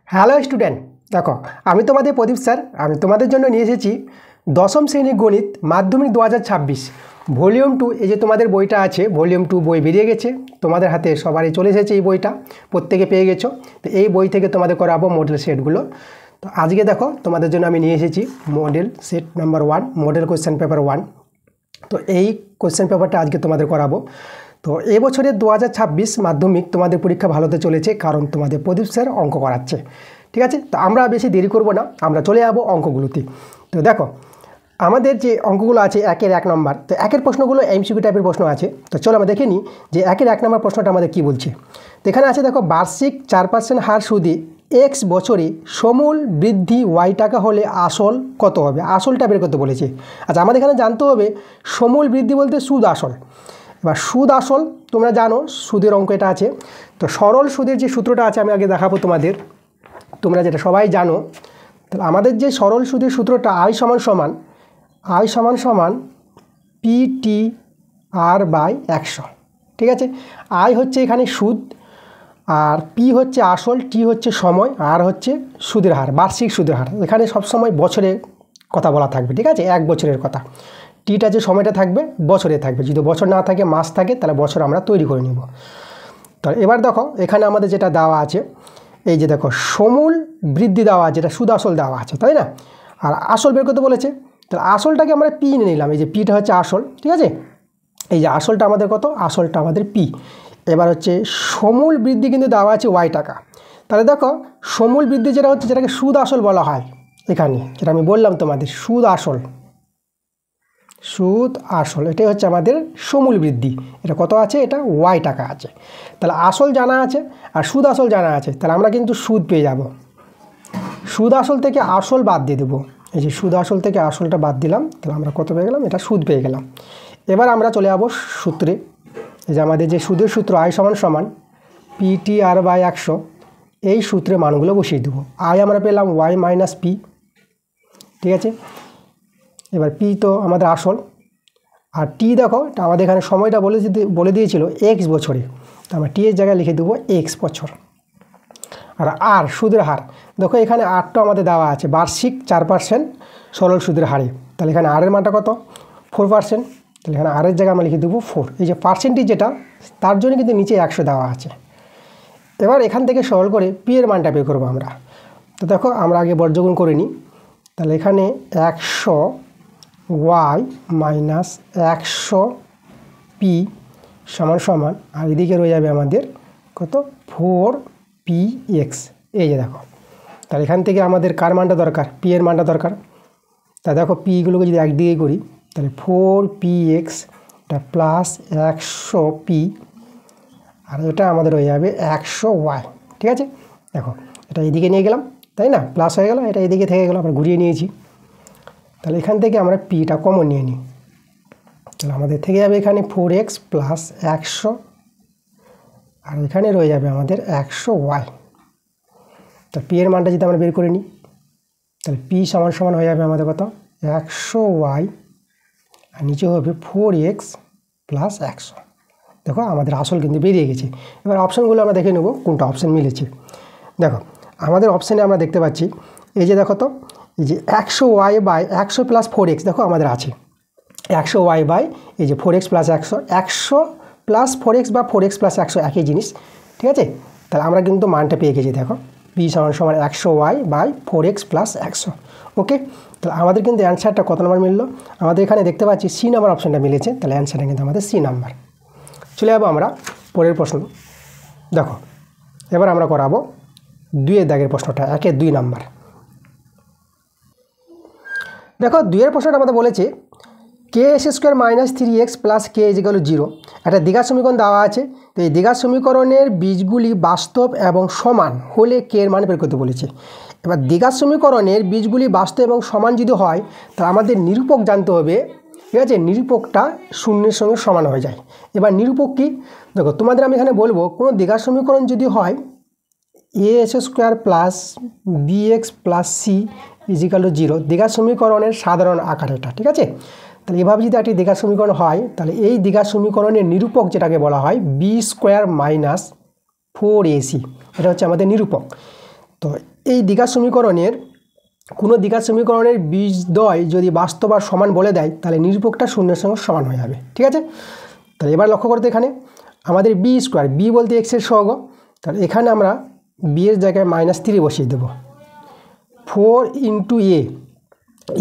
Hello student, দেখো আমি তোমাদের প্রদীপ স্যার। আমি তোমাদের জন্য নিয়ে এসেছি দশম শ্রেণী গণিত মাধ্যমিক 2026 ভলিউম 2। এই যে তোমাদের বইটা আছে, ভলিউম 2 বই বেরিয়ে গেছে, তোমাদের হাতে সবারই চলে এসেছে এই বইটা, প্রত্যেকে পেয়ে গেছো। তো এই বই থেকে তোমাদের করাবো মডেল সেটগুলো। তো আজকে দেখো তোমাদের জন্য আমি নিয়ে এসেছি model set number 1, model question paper 1। তো এই কোয়েশ্চেন পেপারটা আজকে তোমাদের করাবো। তো এবছরের 2026 মাধ্যমিক তোমাদের পরীক্ষা ভালোতে চলেছে, কারণ তোমাদের প্রদীপ স্যার অঙ্ক করাচ্ছে। ঠিক আছে, তো আমরা বেশি দেরি করব না, আমরা চলে যাবো অঙ্কগুলোতে। তো দেখো আমাদের যে অঙ্কগুলো আছে 1-এর 1 নম্বর, তো 1-এর প্রশ্নগুলো এমসিকিউ টাইপের প্রশ্ন আছে। তো চলো আমরা দেখে নিই যে 1-এর 1 নম্বর প্রশ্নটা আমাদের কী বলছে। তো এখানে আছে দেখো, বার্ষিক 4% হার সুদে এক্স বছরে সমূল বৃদ্ধি ওয়াই টাকা হলে আসল কত হবে। আসলটা বের করতে বলেছে। আচ্ছা, আমাদের এখানে জানতে হবে সমূল বৃদ্ধি বলতে সুদ আসল। এবার সুদ আসল তোমরা জানো, সুদের অঙ্ক এটা আছে। তো সরল সুদের যে সূত্রটা আছে আমি আগে দেখাবো তোমাদের, তোমরা যেটা সবাই জানো। তাহলে আমাদের যে সরল সুদের সূত্রটা আই সমান পিটি আর বাই 100। ঠিক আছে, আই হচ্ছে এখানে সুদ, আর পি হচ্ছে আসল, টি হচ্ছে সময়, আর হচ্ছে সুদের হার, বার্ষিক সুদের হার। এখানে সবসময় বছরের কথা বলা থাকবে। ঠিক আছে, 1 বছরের কথা। টিটা যে সময়টা থাকবে বছরে থাকবে, যদি বছর না থাকে মাস থাকে তাহলে বছর আমরা তৈরি করে নিব। তো এবার দেখো এখানে আমাদের যেটা দেওয়া আছে, এই যে দেখো সমূল বৃদ্ধি দেওয়া আছে, এটা সুদ আসল দেওয়া আছে, তাই না? আর আসল বের করতে বলেছে, তাহলে আসলটাকে আমরা পি নিয়ে নিলাম। এই যে পিটা হচ্ছে আসল, ঠিক আছে। এই যে আসলটা আমাদের কত, আসলটা আমাদের পি। এবার হচ্ছে সমূল বৃদ্ধি কিন্তু দেওয়া আছে ওয়াই টাকা। তাহলে দেখো সমূল বৃদ্ধি যেটা হচ্ছে, যেটাকে সুদ আসল বলা হয়, এখানে যেটা আমি বললাম তোমাদের সুদ আসল, এটাই হচ্ছে আমাদের সমূল বৃদ্ধি। এটা কত আছে, এটা ওয়াই টাকা আছে। তাহলে আসল জানা আছে আর সুদ আসল জানা আছে, তাহলে আমরা কিন্তু সুদ পেয়ে যাব। সুদ আসল থেকে আসল বাদ দিয়ে দেবো। এই যে সুদ আসল থেকে আসলটা বাদ দিলাম, তাহলে আমরা কত পেয়ে গেলাম, এটা সুদ পেয়ে গেলাম। এবার আমরা চলে যাবো সূত্রে। এই যে আমাদের যে সুদের সূত্র আই সমান পিটি আর বাই 100, এই সূত্রে মানগুলো বসিয়ে দেবো। আই আমরা পেলাম ওয়াই মাইনাস পি। ঠিক আছে, এবার পি তো আমাদের আসল, আর টি দেখো আমাদের এখানে সময়টা বলে দিয়েছিল এক্স বছরে, তো আমরা টি এর জায়গায় লিখে দেবো এক্স বছর। আর সুদের হার দেখো, এখানে আরটা আমাদের দেওয়া আছে, বার্ষিক 4% সরল সুদের হারে। তাহলে এখানে আরের মানটা কত, 4%। তাহলে এখানে আরের জায়গায় আমরা লিখে দেবো 4। এই যে পার্সেন্টেজ যেটা, তার জন্য কিন্তু নিচে 100 দেওয়া আছে। এবার এখান থেকে সরল করে পি এর মানটা বের করবো আমরা। তো দেখো আমরা আগে বর্গগুণ করে নিই। তাহলে এখানে 100 ওয়াই মাইনাস 100 পি সমান, আর এদিকে রয়ে যাবে আমাদের কত, 4px। এই যে দেখো, তাহলে এখান থেকে আমাদের কার মানটা দরকার, পি এর মানটা দরকার। তা দেখো পিগুলোকে যদি একদিকে করি, তাহলে 4px প্লাস 100p, আর এটা আমাদের হয়ে যাবে 100y। ঠিক আছে, দেখো এটা এদিকে নিয়ে গেলাম, তাই না, প্লাস হয়ে গেল, এটা এদিকে থেকে গেলো, আমরা ঘুরিয়ে নিয়েছি। তাহলে এখান থেকে আমরা পিটা কমন নিয়ে নিই, তাহলে আমাদের থেকে যাবে এখানে 4x প্লাস 100, আর এখানে রয়ে যাবে আমাদের 100y। তো পি এর মানটা যদি আমরা বের করে নিই, তাহলে পি সমান হয়ে যাবে আমাদের কত, 100y, আর নিচে হবে 4x প্লাস 100। দেখো আমাদের আসল কিন্তু বেরিয়ে গেছে। এবার অপশানগুলো আমরা দেখে নেব কোনটা অপশান মিলেছে। দেখো আমাদের অপশানে আমরা দেখতে পাচ্ছি, এই যে দেখো তো, এই যে 100y বাই 100 প্লাস 4x, দেখো আমাদের আছে 100y বাই এই যে 4x প্লাস 100 প্লাস 4x বা 4x প্লাস 100 একই জিনিস। ঠিক আছে, তাহলে আমরা কিন্তু মানটা পেয়ে গেছি। দেখো পি সমান 100y বাই 4x প্লাস 100। ওকে, তাহলে আমাদের কিন্তু অ্যান্সারটা কত নম্বর মিললো, আমাদের এখানে দেখতে পাচ্ছি সি নাম্বার অপশানটা মিলেছে। তাহলে অ্যান্সারটা কিন্তু আমাদের সি নাম্বার। চলে যাবো আমরা পরের প্রশ্ন। দেখো এবার আমরা করাবো 2-এর দাগের প্রশ্নটা, 1-এর 2 নাম্বার। দেখো 2-এর প্রশ্নটা আমাদের বলেছে ks² minus 3x plus k = 0। একটা দ্বিঘাত সমীকরণ দেওয়া আছে। তো এই দ্বিঘাত সমীকরণের বীজগুলি বাস্তব এবং সমান হলে k এর মান বের করতে বলেছে। এবার দ্বিঘাত সমীকরণের বীজগুলি বাস্তব এবং সমান যদি হয়, তাহলে আমাদের নিরূপক জানতে হবে। ঠিক আছে, নিরূপকটা শূন্যের সঙ্গে সমান হয়ে যায়। এবার নিরূপক কি, দেখো তোমাদের আমি এখানে বলবো, কোনো দ্বিঘাত সমীকরণ যদি হয় as² plus bx plus c = 0, দ্বিঘাত সমীকরণের সাধারণ আকার এটা। ঠিক আছে, তাহলে এভাবে যদি একটি দ্বিঘাত সমীকরণ হয়, তাহলে এই দ্বিঘাত সমীকরণের নিরূপক যেটাকে বলা হয় b² মাইনাস 4ac, এটা হচ্ছে আমাদের নিরূপক। তো এই দ্বিঘাত সমীকরণের কোনো দ্বিঘাত সমীকরণের বীজদ্বয় যদি বাস্তব আর সমান বলে দেয় তাহলে নিরপেক্ষটা শূন্যের সঙ্গে সমান হয়ে যাবে। ঠিক আছে, তাহলে এবার লক্ষ্য করতে এখানে আমাদের বি স্কোয়ার, বি বলতে এক্সের সহগ, তাহলে এখানে আমরা বি এর জায়গায় -3 বসিয়ে দেবো। 4 ইন্টু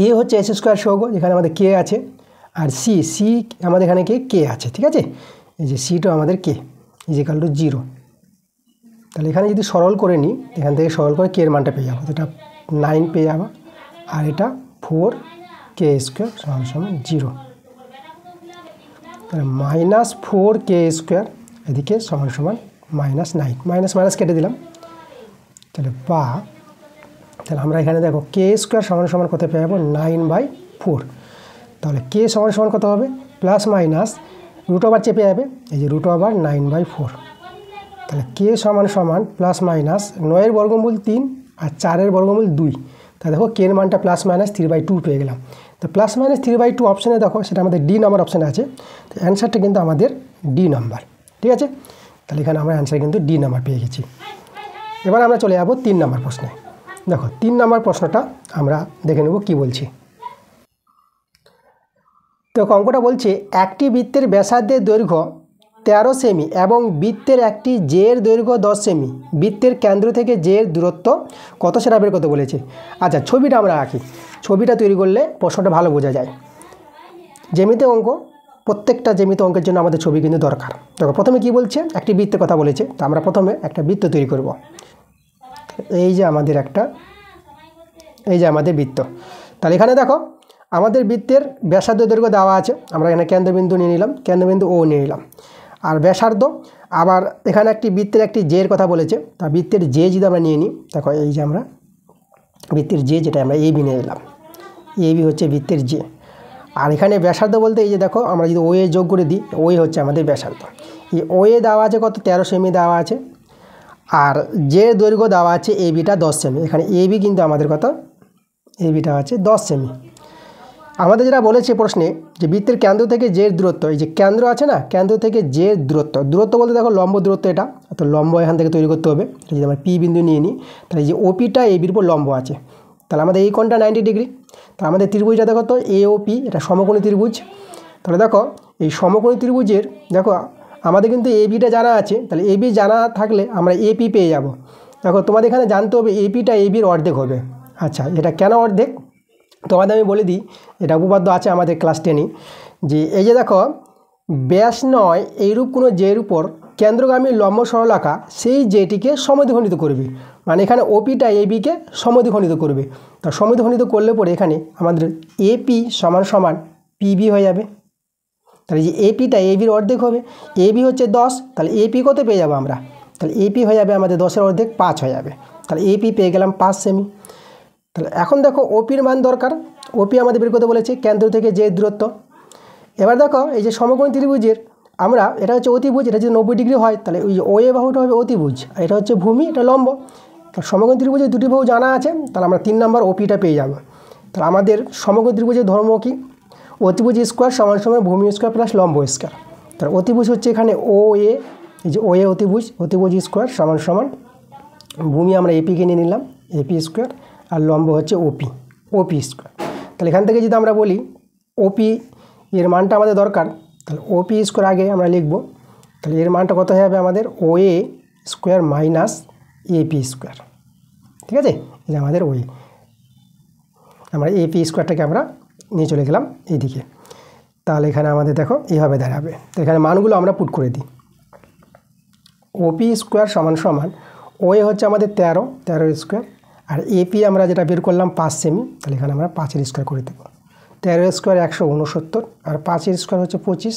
এ হচ্ছে এস স্কোয়ার সহগ, এখানে আমাদের কে আছে, আর সি আমাদের এখানে কে আছে। ঠিক আছে, এই যে সিটা আমাদের কে ইজিক্যাল টু 0। তাহলে এখানে যদি সরল করে নিই, এখান থেকে সরল করে কে এর মানটা পেয়ে যাবো, এটা 9 পেয়ে যাবো, আর এটা 4 কে স্কোয়ার সমান 0। তাহলে -4 কে স্কোয়ার এদিকে সমান -9, মাইনাস মাইনাস কেটে দিলাম। তাহলে আমরা এখানে দেখো কে স্কোয়ার সমান কত পেয়ে যাবো, 9/4। তাহলে কে সমান কত হবে, প্লাস মাইনাস রুট ওভার চেপে যাবে, এই যে রুট ওভার 9/4। তাহলে কে সমান প্লাস মাইনাস 9-এর বর্গমূল 3 আর 4-এর বর্গমূল 2। তাহলে দেখো কে এর মানটা প্লাস মাইনাস 3/2 পেয়ে গেলাম। তো প্লাস মাইনাস 3/2 অপশানে দেখো সেটা আমাদের ডি নাম্বার অপশানে আছে, তো অ্যান্সারটা কিন্তু আমাদের ডি নাম্বার। ঠিক আছে, তাহলে এখানে আমরা অ্যান্সার কিন্তু ডি নাম্বার পেয়ে গেছি। এবার আমরা চলে যাবো 3 নাম্বার প্রশ্নে। দেখো 3 নাম্বার প্রশ্নটা আমরা দেখে নেব কি বলছি। তো অঙ্কটা বলছে একটি বৃত্তের ব্যাসার্ধের দৈর্ঘ্য 13 সেমি এবং বৃত্তের একটি জের দৈর্ঘ্য 10 সেমি, বৃত্তের কেন্দ্র থেকে জের দূরত্ব কত সেটা বের করতে বলেছে। আচ্ছা, ছবিটা আমরা রাখি, ছবিটা তৈরি করলে প্রশ্নটা ভালো বোঝা যায়। জ্যামিতি অঙ্ক, প্রত্যেকটা জ্যামিতি অঙ্কের জন্য আমাদের ছবি কিন্তু দরকার। দেখো প্রথমে কি বলছে, একটি বৃত্তের কথা বলেছে, তো আমরা প্রথমে একটা বৃত্ত তৈরি করব। এই যে আমাদের বৃত্ত। তাহলে এখানে দেখো আমাদের বৃত্তের ব্যাসার্ধ দৈর্ঘ্য দেওয়া আছে, আমরা এখানে কেন্দ্রবিন্দু নিয়ে নিলাম, কেন্দ্রবিন্দু ও নিয়ে নিলাম, আর ব্যাসার্ধ। আবার এখানে একটি বৃত্তের একটি জের কথা বলেছে, তা বৃত্তের জে যদি আমরা নিয়ে নিই, দেখো এই যে আমরা বৃত্তের জে যেটা আমরা এবি নিয়ে নিলাম, এবি হচ্ছে বৃত্তের জে। আর এখানে ব্যাসার্ধ বলতে এই যে দেখো আমরা যদি ও এ যোগ করে দিই, ও এ হচ্ছে আমাদের ব্যাসার্ধ। এই ও এ দেওয়া আছে কত, 13 সেমি দেওয়া আছে, আর যে দৈর্ঘ্য দেওয়া আছে এবিটা 10 সেমি। এখানে এবি কিন্তু আমাদের কত, এবিটা আছে 10 সেমি। আমাদের যেটা বলেছে প্রশ্নে যে বৃত্তের কেন্দ্র থেকে জের দূরত্ব, এই যে কেন্দ্র আছে না, কেন্দ্র থেকে জের দূরত্ব বলতে দেখো লম্ব দূরত্ব, এটা তো লম্ব এখান থেকে তৈরি করতে হবে। যদি আমরা পি বিন্দু নিয়ে নিই, তাহলে এই যে ওপিটা এবির উপর লম্ব আছে, তাহলে আমাদের এই কোণটা 90 ডিগ্রি। তাহলে আমাদের ত্রিভুজটা দেখো তো এ ও পি, এটা সমকোণী ত্রিভুজ। তাহলে দেখো এই সমকোণী ত্রিভুজের দেখো আমাদের কিন্তু এবিটা জানা আছে, তাহলে এবি জানা থাকলে আমরা এপি পেয়ে যাব। দেখো তোমাদের এখানে জানতে হবে এপিটা এবির অর্ধেক হবে। আচ্ছা, এটা কেন অর্ধেক তোমাদের আমি বলে দিই, এটা উপপাদ্য আছে আমাদের ক্লাস 10-এ, যে এই যে দেখো ব্যাস নয় এইরূপ কোনো জের উপর কেন্দ্রগামী লম্ব সরলরেখা সেই জেটিকে সমদ্বিখণ্ডিত করবে, মানে এখানে ওপিটা এবিকে সমদ্বিখণ্ডিত করবে। তা সমদ্বিখণ্ডিত করলে পরে এখানে আমাদের এপি সমান পিবি হয়ে যাবে। তাহলে যে এপিটা এবির অর্ধেক হবে, এবি হচ্ছে 10, তাহলে এপি কত পেয়ে যাবো আমরা, তাহলে এপি হয়ে যাবে আমাদের 10-এর অর্ধেক 5 হয়ে যাবে। তাহলে এপি পেয়ে গেলাম 5 সেমি। তাহলে এখন দেখো ওপির মান দরকার, ওপি আমাদের বের করতে বলেছে কেন্দ্র থেকে যে দূরত্ব। এবার দেখো এই যে সমকোণী ত্রিভুজের আমরা এটা হচ্ছে অতিভুজ, এটা যদি 90 ডিগ্রি হয় তাহলে ওই যে ও এ বাহুটা হবে অতিভুজ, আর এটা হচ্ছে ভূমি, এটা লম্ব। সমকোণী ত্রিভুজের দুটি বাহু জানা আছে, তাহলে আমরা 3 নম্বর ওপিটা পেয়ে যাব। তাহলে আমাদের সমকোণী ত্রিভুজের ধর্ম কি, অতিভুজ স্কোয়ার সমান ভূমি স্কোয়ার প্লাস লম্ব স্কোয়ার। তাহলে অতিভুজ হচ্ছে এখানে ও এ, এই যে ও এ অতিভুজ স্কোয়ার সমান ভূমি আমরা এপিকে নিয়ে নিলাম, এপি স্কোয়ার, আর লম্ব হচ্ছে ওপি স্কোয়ার। তাহলে এখান থেকে যদি আমরা বলি ওপি এর মানটা আমাদের দরকার, তাহলে ওপি স্কোয়ার আগে আমরা লিখব। তাহলে এর মানটা কত হয়ে যাবে আমাদের ও A square minus AP square. ঠিক আছে, এই যে আমাদের ওই আমরা এপি স্কোয়ারটাকে আমরা নিয়ে চলে গেলাম এইদিকে। তাহলে এখানে আমাদের দেখো এইভাবে দাঁড়াবে। তো এখানে মানগুলো আমরা পুট করে দিই। ওপি স্কোয়ার সমান ও এ হচ্ছে আমাদের 13 স্কোয়ার, আর এপি আমরা যেটা বের করলাম 5 সেমি, তাহলে এখানে আমরা 5-এর স্কোয়ার করে দেবো। 13 স্কোয়ার 169, আর 5-এর স্কোয়ার হচ্ছে 25।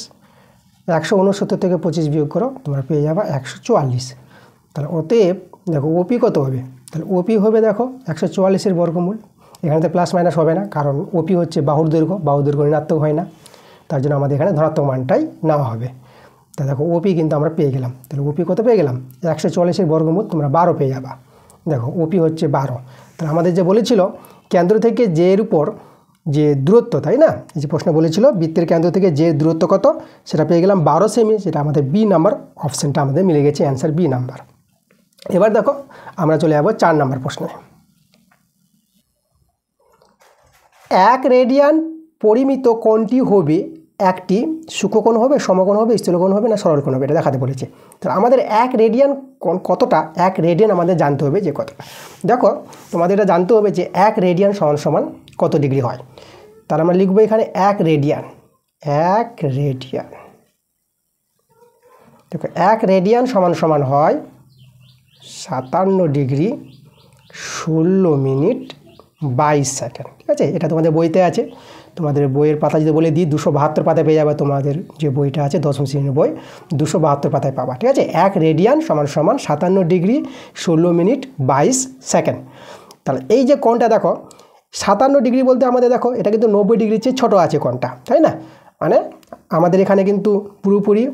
169 থেকে 25 বিয়োগ করো, তোমরা পেয়ে যাবে 144। তাহলে অতএব দেখো ওপি কত হবে, তাহলে ওপি হবে দেখো 144-এর বর্গমূল। এখানে তো প্লাস মাইনাস হবে না, কারণ ওপি হচ্ছে বাহুর দৈর্ঘ্য ঋণাত্মক হয় না, তার জন্য আমাদের এখানে ধনাত্মক মানটাই নেওয়া হবে। তা দেখো ওপি কিন্তু আমরা পেয়ে গেলাম। তাহলে ওপি কত পেয়ে গেলাম, 144-এর বর্গমূল তোমরা 12 পেয়ে যাবা। দেখো ওপি হচ্ছে 12। তাহলে আমাদের যে বলেছিল কেন্দ্র থেকে জের উপর যে দূরত্ব, তাই না, এই যে প্রশ্ন বলেছিল বৃত্তের কেন্দ্র থেকে যে দূরত্ব কত, সেটা পেয়ে গেলাম 12 সেমি, সেটা আমাদের বি নাম্বার অপশানটা আমাদের মিলে গেছে, অ্যান্সার বি নাম্বার। এবার দেখো আমরা চলে যাব 4 নম্বর প্রশ্নে। 1 রেডিয়ান পরিমিত কোণটি হবে একটি সূক্ষ্মকোণ হবে, সমকোণ হবে, স্থূলকোণ হবে না সরলকোণ হবে, এটা দেখাতে বলেছে। তো আমাদের 1 রেডিয়ান কোণ কতটা, 1 রেডিয়ান আমাদের জানতে হবে যে কতটা। দেখো তোমাদের এটা জানতে হবে যে 1 রেডিয়ান সমান সমান কত ডিগ্রি হয়। তাহলে আমরা লিখবো এখানে 1 রেডিয়ান। 1 রেডিয়ান, দেখো 1 রেডিয়ান সমান সমান হয় 57 ডিগ্রি 16 মিনিট 22 সেকেন্ড। ঠিক আছে, এটা তোমাদের বইতে আছে। তোমাদের বইয়ের পাতা যদি বলে দিই 272 পাতায় পেয়ে যাবে, তোমাদের যে বইটা আছে দশম শ্রেণীর বই 272 পাতায় পাবা। ঠিক আছে, 1 রেডিয়ান সমান সমান 57 ডিগ্রি 16 মিনিট 22 সেকেন্ড। তাহলে এই যে কোণটা দেখো 57 ডিগ্রি বলতে আমাদের দেখো এটা কিন্তু 90 ডিগ্রির চেয়ে ছোটো আছে কোণটা, তাই না? মানে আমাদের এখানে কিন্তু পুরোপুরি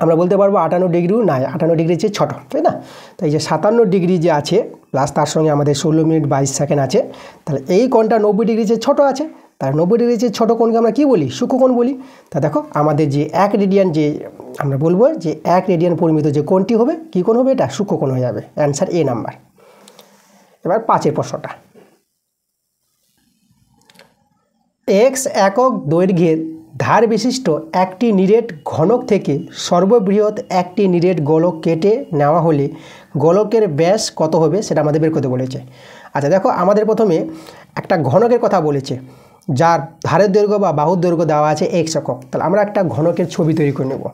আমরা বলতে পারবো 58 ডিগ্রিও নাই, 58 ডিগ্রির চেয়ে ছোটো, তাই না? তো এই যে 57 ডিগ্রি যে আছে প্লাস তার সঙ্গে আমাদের 16 মিনিট 22 সেকেন্ড আছে, তাহলে এই কোণটা 90 ডিগ্রির চেয়ে ছোটো আছে। তার 90 ডিগ্রির চেয়ে ছোটো কোণকে আমরা কী বলি? সূক্ষ্মকোণ বলি। তা দেখো আমাদের যে 1 রেডিয়ান, যে আমরা বলবো যে 1 রেডিয়ান পরিমিত যে কোণটি হবে, কী কোণ হবে? এটা সূক্ষ্মকোণ হয়ে যাবে। অ্যান্সার এ নাম্বার। এবার 5 প্রশ্নটা। x একক দৈর্ঘ্যের ধার বিশিষ্ট একটি নিরেট ঘনক থেকে সর্ববৃহৎ একটি নিরেট গোলক কেটে নেওয়া হলে গোলকের ব্যাস কত হবে সেটা আমাদের বের করতে বলেছে। আচ্ছা দেখো আমাদের প্রথমে একটা ঘনকের কথা বলেছে যার ধারের দৈর্ঘ্য বা বাহুর দৈর্ঘ্য দেওয়া আছে x একক। তাহলে আমরা একটা ঘনকের ছবি তৈরি করে নেব।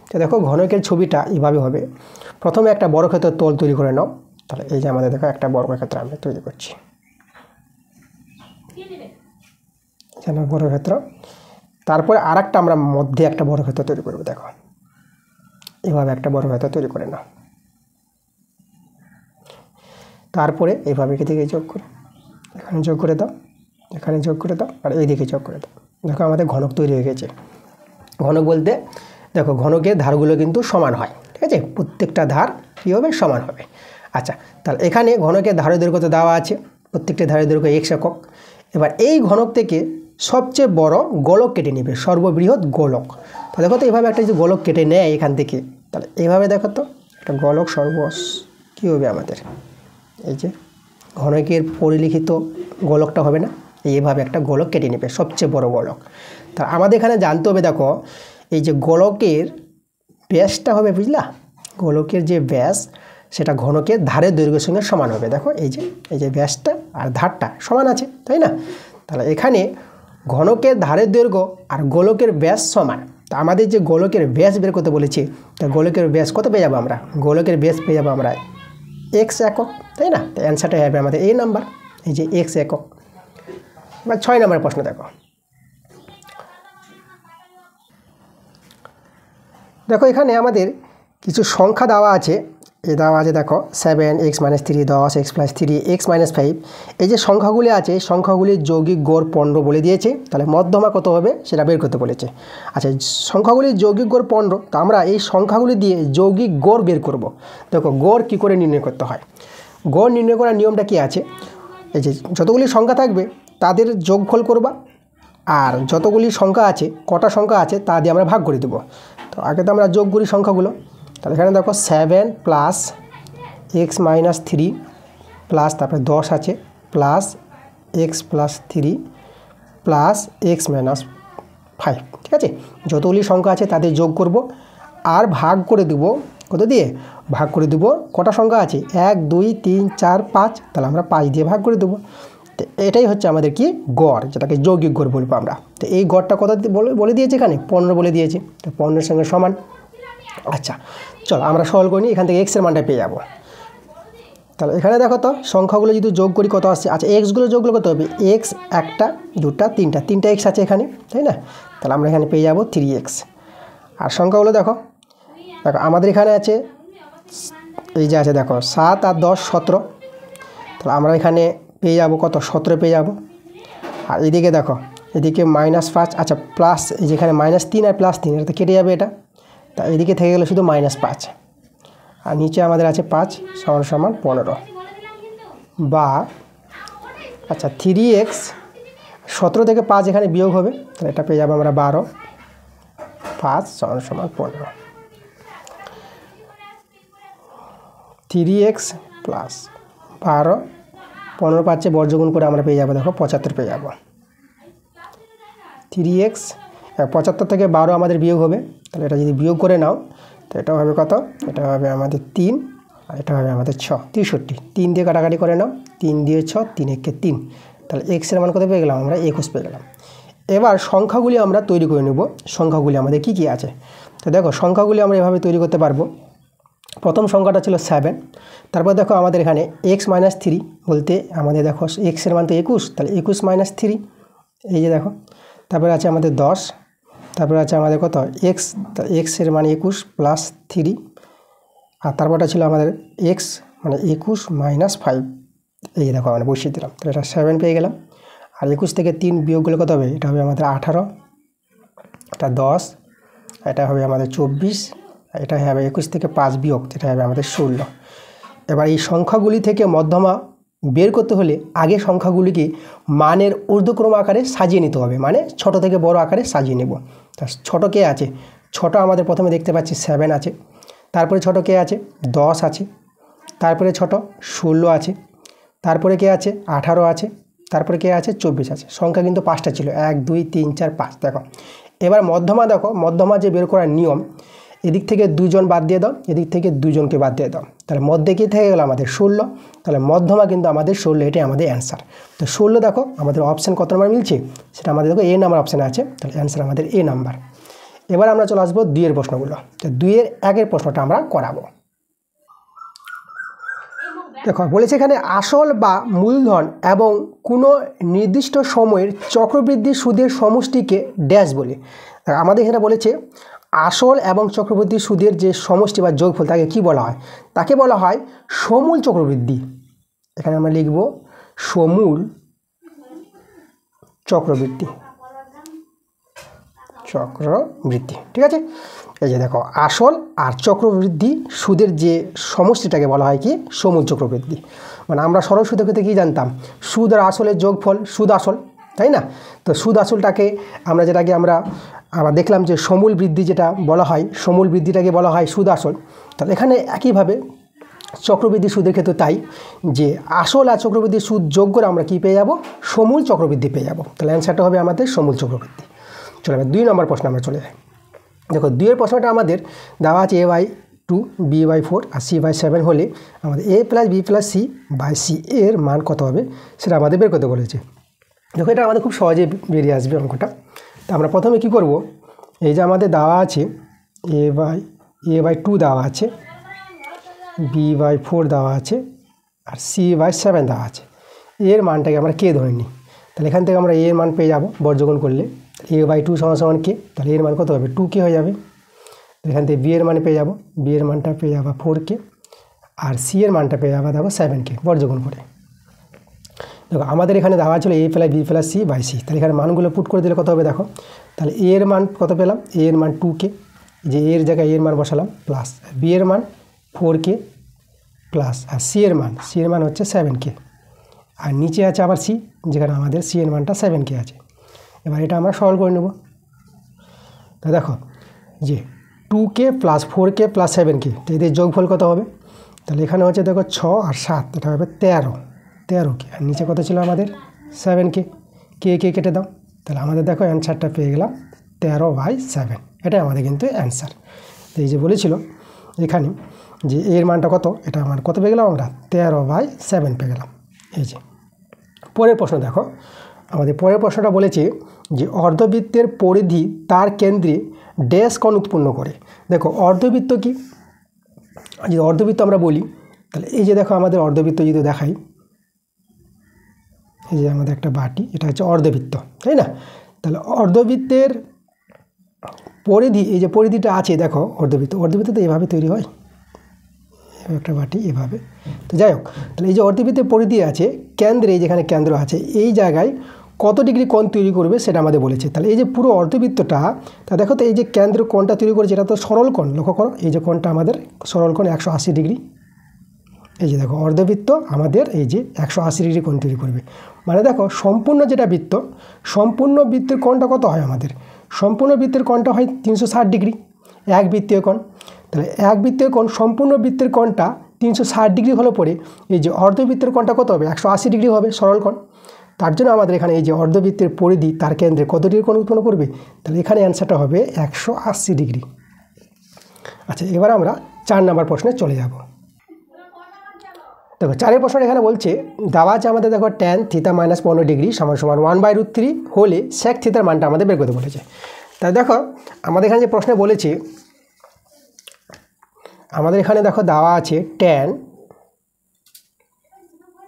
তো দেখো ঘনকের ছবিটা এইভাবে হবে। প্রথমে একটা বর্গক্ষেত্রের তল তৈরি করে নাও। তাহলে এই যে আমাদের দেখো একটা বর্গক্ষেত্র আমরা তৈরি করছি, বর্গক্ষেত্র। তারপরে আর একটা আমরা মধ্যে একটা বর্গক্ষেত্র তৈরি করব। দেখো এভাবে একটা বর্গক্ষেত্র তৈরি করে নাও। তারপরে এইভাবে এদিকে যোগ করে, এখানে যোগ করে দাও, এখানে যোগ করে দাও, আর এইদিকে যোগ করে দাও। দেখো আমাদের ঘনক তৈরি হয়ে গেছে। ঘনক বলতে দেখো ঘনকের ধারগুলো কিন্তু সমান হয়। ঠিক আছে, প্রত্যেকটা ধার কী হবে? সমান হবে। আচ্ছা তাহলে এখানে ঘনকের ধারের দৈর্ঘ্য তো দেওয়া আছে, প্রত্যেকটা ধারের দৈর্ঘ্য x একক। এবার এই ঘনক থেকে সবচেয়ে বড় গোলক কেটে নেবে, সর্ববৃহৎ গোলক। তো দেখো তো এইভাবে একটা যে গোলক কেটে নেয় এখান থেকে, তাহলে এইভাবে দেখো তো একটা গোলক কী হবে আমাদের? এই যে ঘনকের পরিলিখিত গোলকটা হবে না, এইভাবে একটা গোলক কেটে নেবে, সবচেয়ে বড় গোলক। তা আমাদের এখানে জানতে হবে দেখো এই যে গোলকের ব্যাসটা হবে, বুঝলা? গোলকের যে ব্যাস সেটা ঘনকের ধারের দৈর্ঘ্যের সঙ্গে সমান হবে। দেখো এই যে ব্যাসটা আর ধারটা সমান আছে, তাই না? তাহলে এখানে ঘনকের ধারের দৈর্ঘ্য আর গোলকের ব্যাস সমান। তা আমাদের যে গোলকের ব্যাস বের করতে বলেছে, তা গোলকের ব্যাস কত পেয়ে যাবো আমরা? গোলকের ব্যাস পেয়ে যাবো আমরা x একক, তাই না? তো অ্যান্সারটা হবে আমাদের এই নাম্বার, এই যে x একক। এবার 6 নম্বর প্রশ্ন দেখো। দেখো এখানে আমাদের কিছু সংখ্যা দেওয়া আছে। এই দেওয়া আছে দেখো 7, x - 3, 10, x + 3, x - 5। এই যে সংখ্যাগুলি আছে সংখ্যাগুলির যৌগিক গড় 15 বলে দিয়েছে। তাহলে মধ্যমা কত হবে সেটা বের করতে বলেছে। আচ্ছা সংখ্যাগুলির যৌগিক গড় 15, তো আমরা এই সংখ্যাগুলি দিয়ে যৌগিক গড় বের করব। দেখো গড় কী করে নির্ণয় করতে হয়? গড় নির্ণয় করার নিয়মটা কি আছে? এই যে যতগুলি সংখ্যা থাকবে তাদের যোগফল করবা, আর যতগুলি সংখ্যা আছে, কটা সংখ্যা আছে তা দিয়ে আমরা ভাগ করে দেবো। তো আগে তো আমরা যোগ করি সংখ্যাগুলো। তাহলে এখানে দেখো 7 প্লাস x - 3 প্লাস তারপরে 10 আছে প্লাস x + 3 প্লাস x - 5। ঠিক আছে, যতগুলি সংখ্যা আছে তাদের যোগ করব আর ভাগ করে দেবো। কত দিয়ে ভাগ করে দেবো? কটা সংখ্যা আছে? 1, 2, 3, 4, 5। তাহলে আমরা 5 দিয়ে ভাগ করে দেবো। তো এটাই হচ্ছে আমাদের কি গড়, যেটাকে যৌগিক গড় বলবো আমরা। তো এই গড়টা কত বলে দিয়েছে এখানে? 15 বলে দিয়েছে। তো 15-এর সঙ্গে সমান। আচ্ছা চলো আমরা সরল করি, এখান থেকে x-এর মানটা পেয়ে যাবো। তাহলে এখানে দেখো তো সংখ্যাগুলো যদি যোগ করি কত আসছে। আচ্ছা এক্সগুলো যোগগুলো কত হবে? x 1টা 2টা 3টা x আছে এখানে, তাই না? তাহলে আমরা এখানে পেয়ে যাবো 3x। আর সংখ্যাগুলো দেখো আমাদের এখানে আছে এই যে আছে দেখো 7 আর 10 17। তাহলে আমরা এখানে পেয়ে যাবো কত? 17 পেয়ে যাবো। আর এদিকে দেখো এদিকে -5, আচ্ছা প্লাস এই যেখানে -3 আর +3, এটা কেটে যাবে এটা। তা এদিকে থেকে গেলে শুধু -5, আর নিচে আমাদের আছে 5 = 15। বা আচ্ছা 3x 17 থেকে 5 এখানে বিয়োগ হবে, তাহলে এটা পেয়ে যাবো আমরা 12, 5 = 15। 3x প্লাস 12, 15 পাচ্ছে বর্গগুণ করে আমরা পেয়ে যাবো দেখো 75 পেয়ে যাবো। 3x 75 থেকে 12 আমাদের বিয়োগ হবে, তাহলে এটা যদি বিয়োগ করে নাও তো এটা হবে কত, এটা হবে আমাদের 3 আর এটা হবে আমাদের 6, 63। 3 দিয়ে কাটাকাটি করে নাও, 3 দিয়ে 6, 3 একে 3, তাহলে x এর মান কত পেয়ে গেলাম আমরা, 21 পেয়ে গেলাম। এবার সংখ্যাগুলি আমরা তৈরি করে নেব। সংখ্যাগুলি আমাদের কি কি আছে, তো দেখো সংখ্যাগুলি আমরা এভাবে তৈরি করতে পারবো। প্রথম সংখ্যাটা ছিল 7, তারপর দেখো আমাদের এখানে x মাইনাস 3 বলতে আমাদের দেখো x এর মান তো 21, তাহলে 21 মাইনাস 3, এই যে দেখো। তারপরে আছে আমাদের 10, তারপরে আছে আমাদের কত x, x এর মান 21 প্লাস 3, আর তারপরটা ছিল আমাদের x মানে 21 মাইনাস 5, এই দেখো আমরা বসিয়ে দিলাম, তাহলে এটা 7 পেয়ে গেলাম। আর 21 থেকে 3 বিয়োগ করলে কত হবে, এটা হবে আমাদের 18, এটা 10, এটা হবে আমাদের 24, এটা হবে 21 থেকে 5 বিয়োগ, এটা হবে আমাদের 16। এবার এই সংখ্যাগুলি থেকে মধ্যমা বের করতে হলে আগে সংখ্যাগুলিকে মানের ঊর্ধ্বক্রম আকারে সাজিয়ে নিতে হবে, মানে ছোট থেকে বড় আকারে সাজিয়ে নেব। তা ছোট কে আছে, ছোট আমাদের প্রথমে দেখতে পাচ্ছি 7 আছে, তারপরে ছোট কে আছে 10 আছে, তারপরে ছোট 16 আছে, তারপরে কে আছে 18 আছে, তারপরে কে আছে 24 আছে। সংখ্যা কিন্তু 5টা ছিল, 1 2 3 4 5। দেখো এবার মধ্যমা, দেখো মধ্যমা যে বের করার নিয়ম, এদিক থেকে 2 জন বাদ দিয়ে দাও, এদিক থেকে 2 জনকে বাদ দিয়ে দাও, তাহলে মধ্যে কি থেকে গেল আমাদের 16, তাহলে মধ্যমা কিন্তু আমাদের 16, এটাই আমাদের অ্যান্সার। তো 16 দেখো আমাদের অপশান কত নাম্বার মিলছে, সেটা আমাদের দেখো এ নাম্বার অপশানে আছে, তাহলে অ্যান্সার আমাদের এ নাম্বার। এবার আমরা চলে আসবো 2 এর প্রশ্নগুলো, তো 2 এর 1 প্রশ্নটা আমরা করাবো। দেখো বলেছে এখানে আসল বা মূলধন এবং কোনো নির্দিষ্ট সময়ের চক্রবৃদ্ধি সুদের সমষ্টিকে ড্যাশ বলে। আমাদের এখানে বলেছে আসল এবং চক্রবৃদ্ধি সুদের যে সমষ্টি বা যোগফল তাকে কি বলা হয়, তাকে বলা হয় সমূল চক্রবৃদ্ধি। এখানে আমরা লিখব সমূল চক্রবৃদ্ধি, চক্রবৃদ্ধি, ঠিক আছে। এই যে দেখো আসল আর চক্রবৃদ্ধি সুদের যে সমষ্টিটাকে বলা হয় কি সমূল চক্রবৃদ্ধি। মানে আমরা সরল সুদের ক্ষেত্রে কী জানতাম, সুদ আর আসলের যোগফল সুদ আসল, তাই না। তো সুদ আসলটাকে আমরা যেটাকে আমরা আবার দেখলাম যে সমূল বৃদ্ধি যেটা বলা হয়, সমূল বৃদ্ধিটাকে বলা হয় সুদ আসল। তাহলে এখানে একইভাবে চক্রবৃদ্ধি সুদের ক্ষেত্রে তাই, যে আসল আর চক্রবৃদ্ধি সুদ যোগ করে আমরা কী পেয়ে যাব, সমূল চক্রবৃদ্ধি পেয়ে যাব। তাহলে অ্যান্সারটা হবে আমাদের সমূল চক্রবৃদ্ধি। চলো এবার 2 নম্বর প্রশ্ন আমরা চলে যাই। দেখো 2 এর প্রশ্নটা আমাদের দেওয়া আছে a/2 b/4 আর c/7 হলে আমাদের a + b + c/c এর মান কত হবে সেটা আমাদের বের করতে বলেছে। দেখো এটা আমাদের খুব সহজে বেরিয়ে আসবে অঙ্কটা। তো আমরা প্রথমে কি করব, এই যে আমাদের দেওয়া আছে a/2 দেওয়া আছে, b/4 দেওয়া আছে আর c/7 দেওয়া আছে, এর মানটাকে আমরা কে ধরে নিই। তাহলে এখান থেকে আমরা এর মান পেয়ে যাব বর্গমূল করলে, a/2 সমান কে, তাহলে এর মান কত হবে 2k হয়ে যাবে। এখান থেকে b এর মান পেয়ে যাব, b এর মানটা পেয়ে যাবো 4k আর c এর মানটা পেয়ে যাবো দেখো 7k বর্গমূল করে। দেখো আমাদের এখানে দেওয়া ছিল a + b + c/c, তাহলে এখানে মানগুলো পুট করে দিলে কত হবে দেখো, তাহলে a এর মান কত পেলাম, a এর মান 2k, যে এর জায়গায় a এর মান বসালাম প্লাস b এর মান 4k প্লাস আর c এর মান হচ্ছে 7k, আর নিচে আছে আবার c, যেখানে আমাদের c এর মানটা 7k আছে। এবার এটা আমরা সরল করে নেব। তা দেখো যে 2k plus 4k plus 7k, তো এদের যোগফল কত হবে, তাহলে এখানে হচ্ছে দেখো 6 আর 7, এটা হবে 13k, আর নিচে কত ছিল আমাদের 7k, কে কেটে দাও, তাহলে আমাদের দেখো অ্যান্সারটা পেয়ে গেলাম 13/7, এটাই আমাদের কিন্তু অ্যান্সার। তো এই যে বলেছিল এখানে যে এর মানটা কত, এটা আমার কত পেয়ে গেলাম আমরা 13/7 পেয়ে গেলাম। এই যে পরের প্রশ্ন দেখো, আমাদের পরের প্রশ্নটা বলেছে যে অর্ধবৃত্তের পরিধি তার কেন্দ্রে ড্যাশ কোণ উৎপন্ন করে। দেখো অর্ধবৃত্ত কি, যদি অর্ধবৃত্ত আমরা বলি তাহলে এই যে দেখো আমাদের অর্ধবৃত্ত যদি দেখাই, এই যে আমাদের একটা বাটি, এটা হচ্ছে অর্ধবৃত্ত, তাই না। তাহলে অর্ধবৃত্তের পরিধি, এই যে পরিধিটা আছে দেখো অর্ধবৃত্ত তো এইভাবে তৈরি হয়, একটা বাটি এভাবে। তো যাই হোক, তাহলে এই যে অর্ধবৃত্তের পরিধি আছে কেন্দ্রে, যেখানে কেন্দ্র আছে এই জায়গায় কত ডিগ্রি কোণ তৈরি করবে সেটা আমাদের বলেছে। তাহলে এই যে পুরো অর্ধবৃত্তটা, তা দেখো তো এই যে কেন্দ্র কোণটা তৈরি করেছে এটা তো সরল কোণ, লক্ষ্য করো এই যে কোণটা আমাদের সরল কোণ 180 ডিগ্রি। এই যে দেখো অর্ধবৃত্ত আমাদের এই যে 180 ডিগ্রি কোণ তৈরি করবে, মানে দেখো সম্পূর্ণ যেটা বৃত্ত, সম্পূর্ণ বৃত্তের কোণটা কত হয় আমাদের, সম্পূর্ণ বৃত্তের কোণটা হয় 360 ডিগ্রি, এক বৃত্তীয় কোণ। তাহলে এক বৃত্তীয় কোণ সম্পূর্ণ বৃত্তের কোণটা 360 ডিগ্রি হলে পরে এই যে অর্ধবৃত্তের কোণটা কত হবে 180 ডিগ্রি হবে সরল কোণ। তার জন্য আমাদের এখানে এই যে অর্ধবৃত্তের পরিধি তার কেন্দ্রে কত ডিগ্রি কোণ উৎপন্ন করবে, তাহলে এখানে অ্যান্সারটা হবে 180 ডিগ্রি। আচ্ছা, এবার আমরা 4 নম্বর প্রশ্নে চলে যাব। দেখো 4 প্রশ্ন এখানে বলছে দেওয়া আছে আমাদের, দেখো tan θ - 15 ডিগ্রি সমান 1/√3 হলে sec θ এর মানটা আমাদের বের করতে বলেছে। তাই দেখো আমাদের এখানে যে প্রশ্নে বলেছে, আমাদের এখানে দেখো দেওয়া আছে tan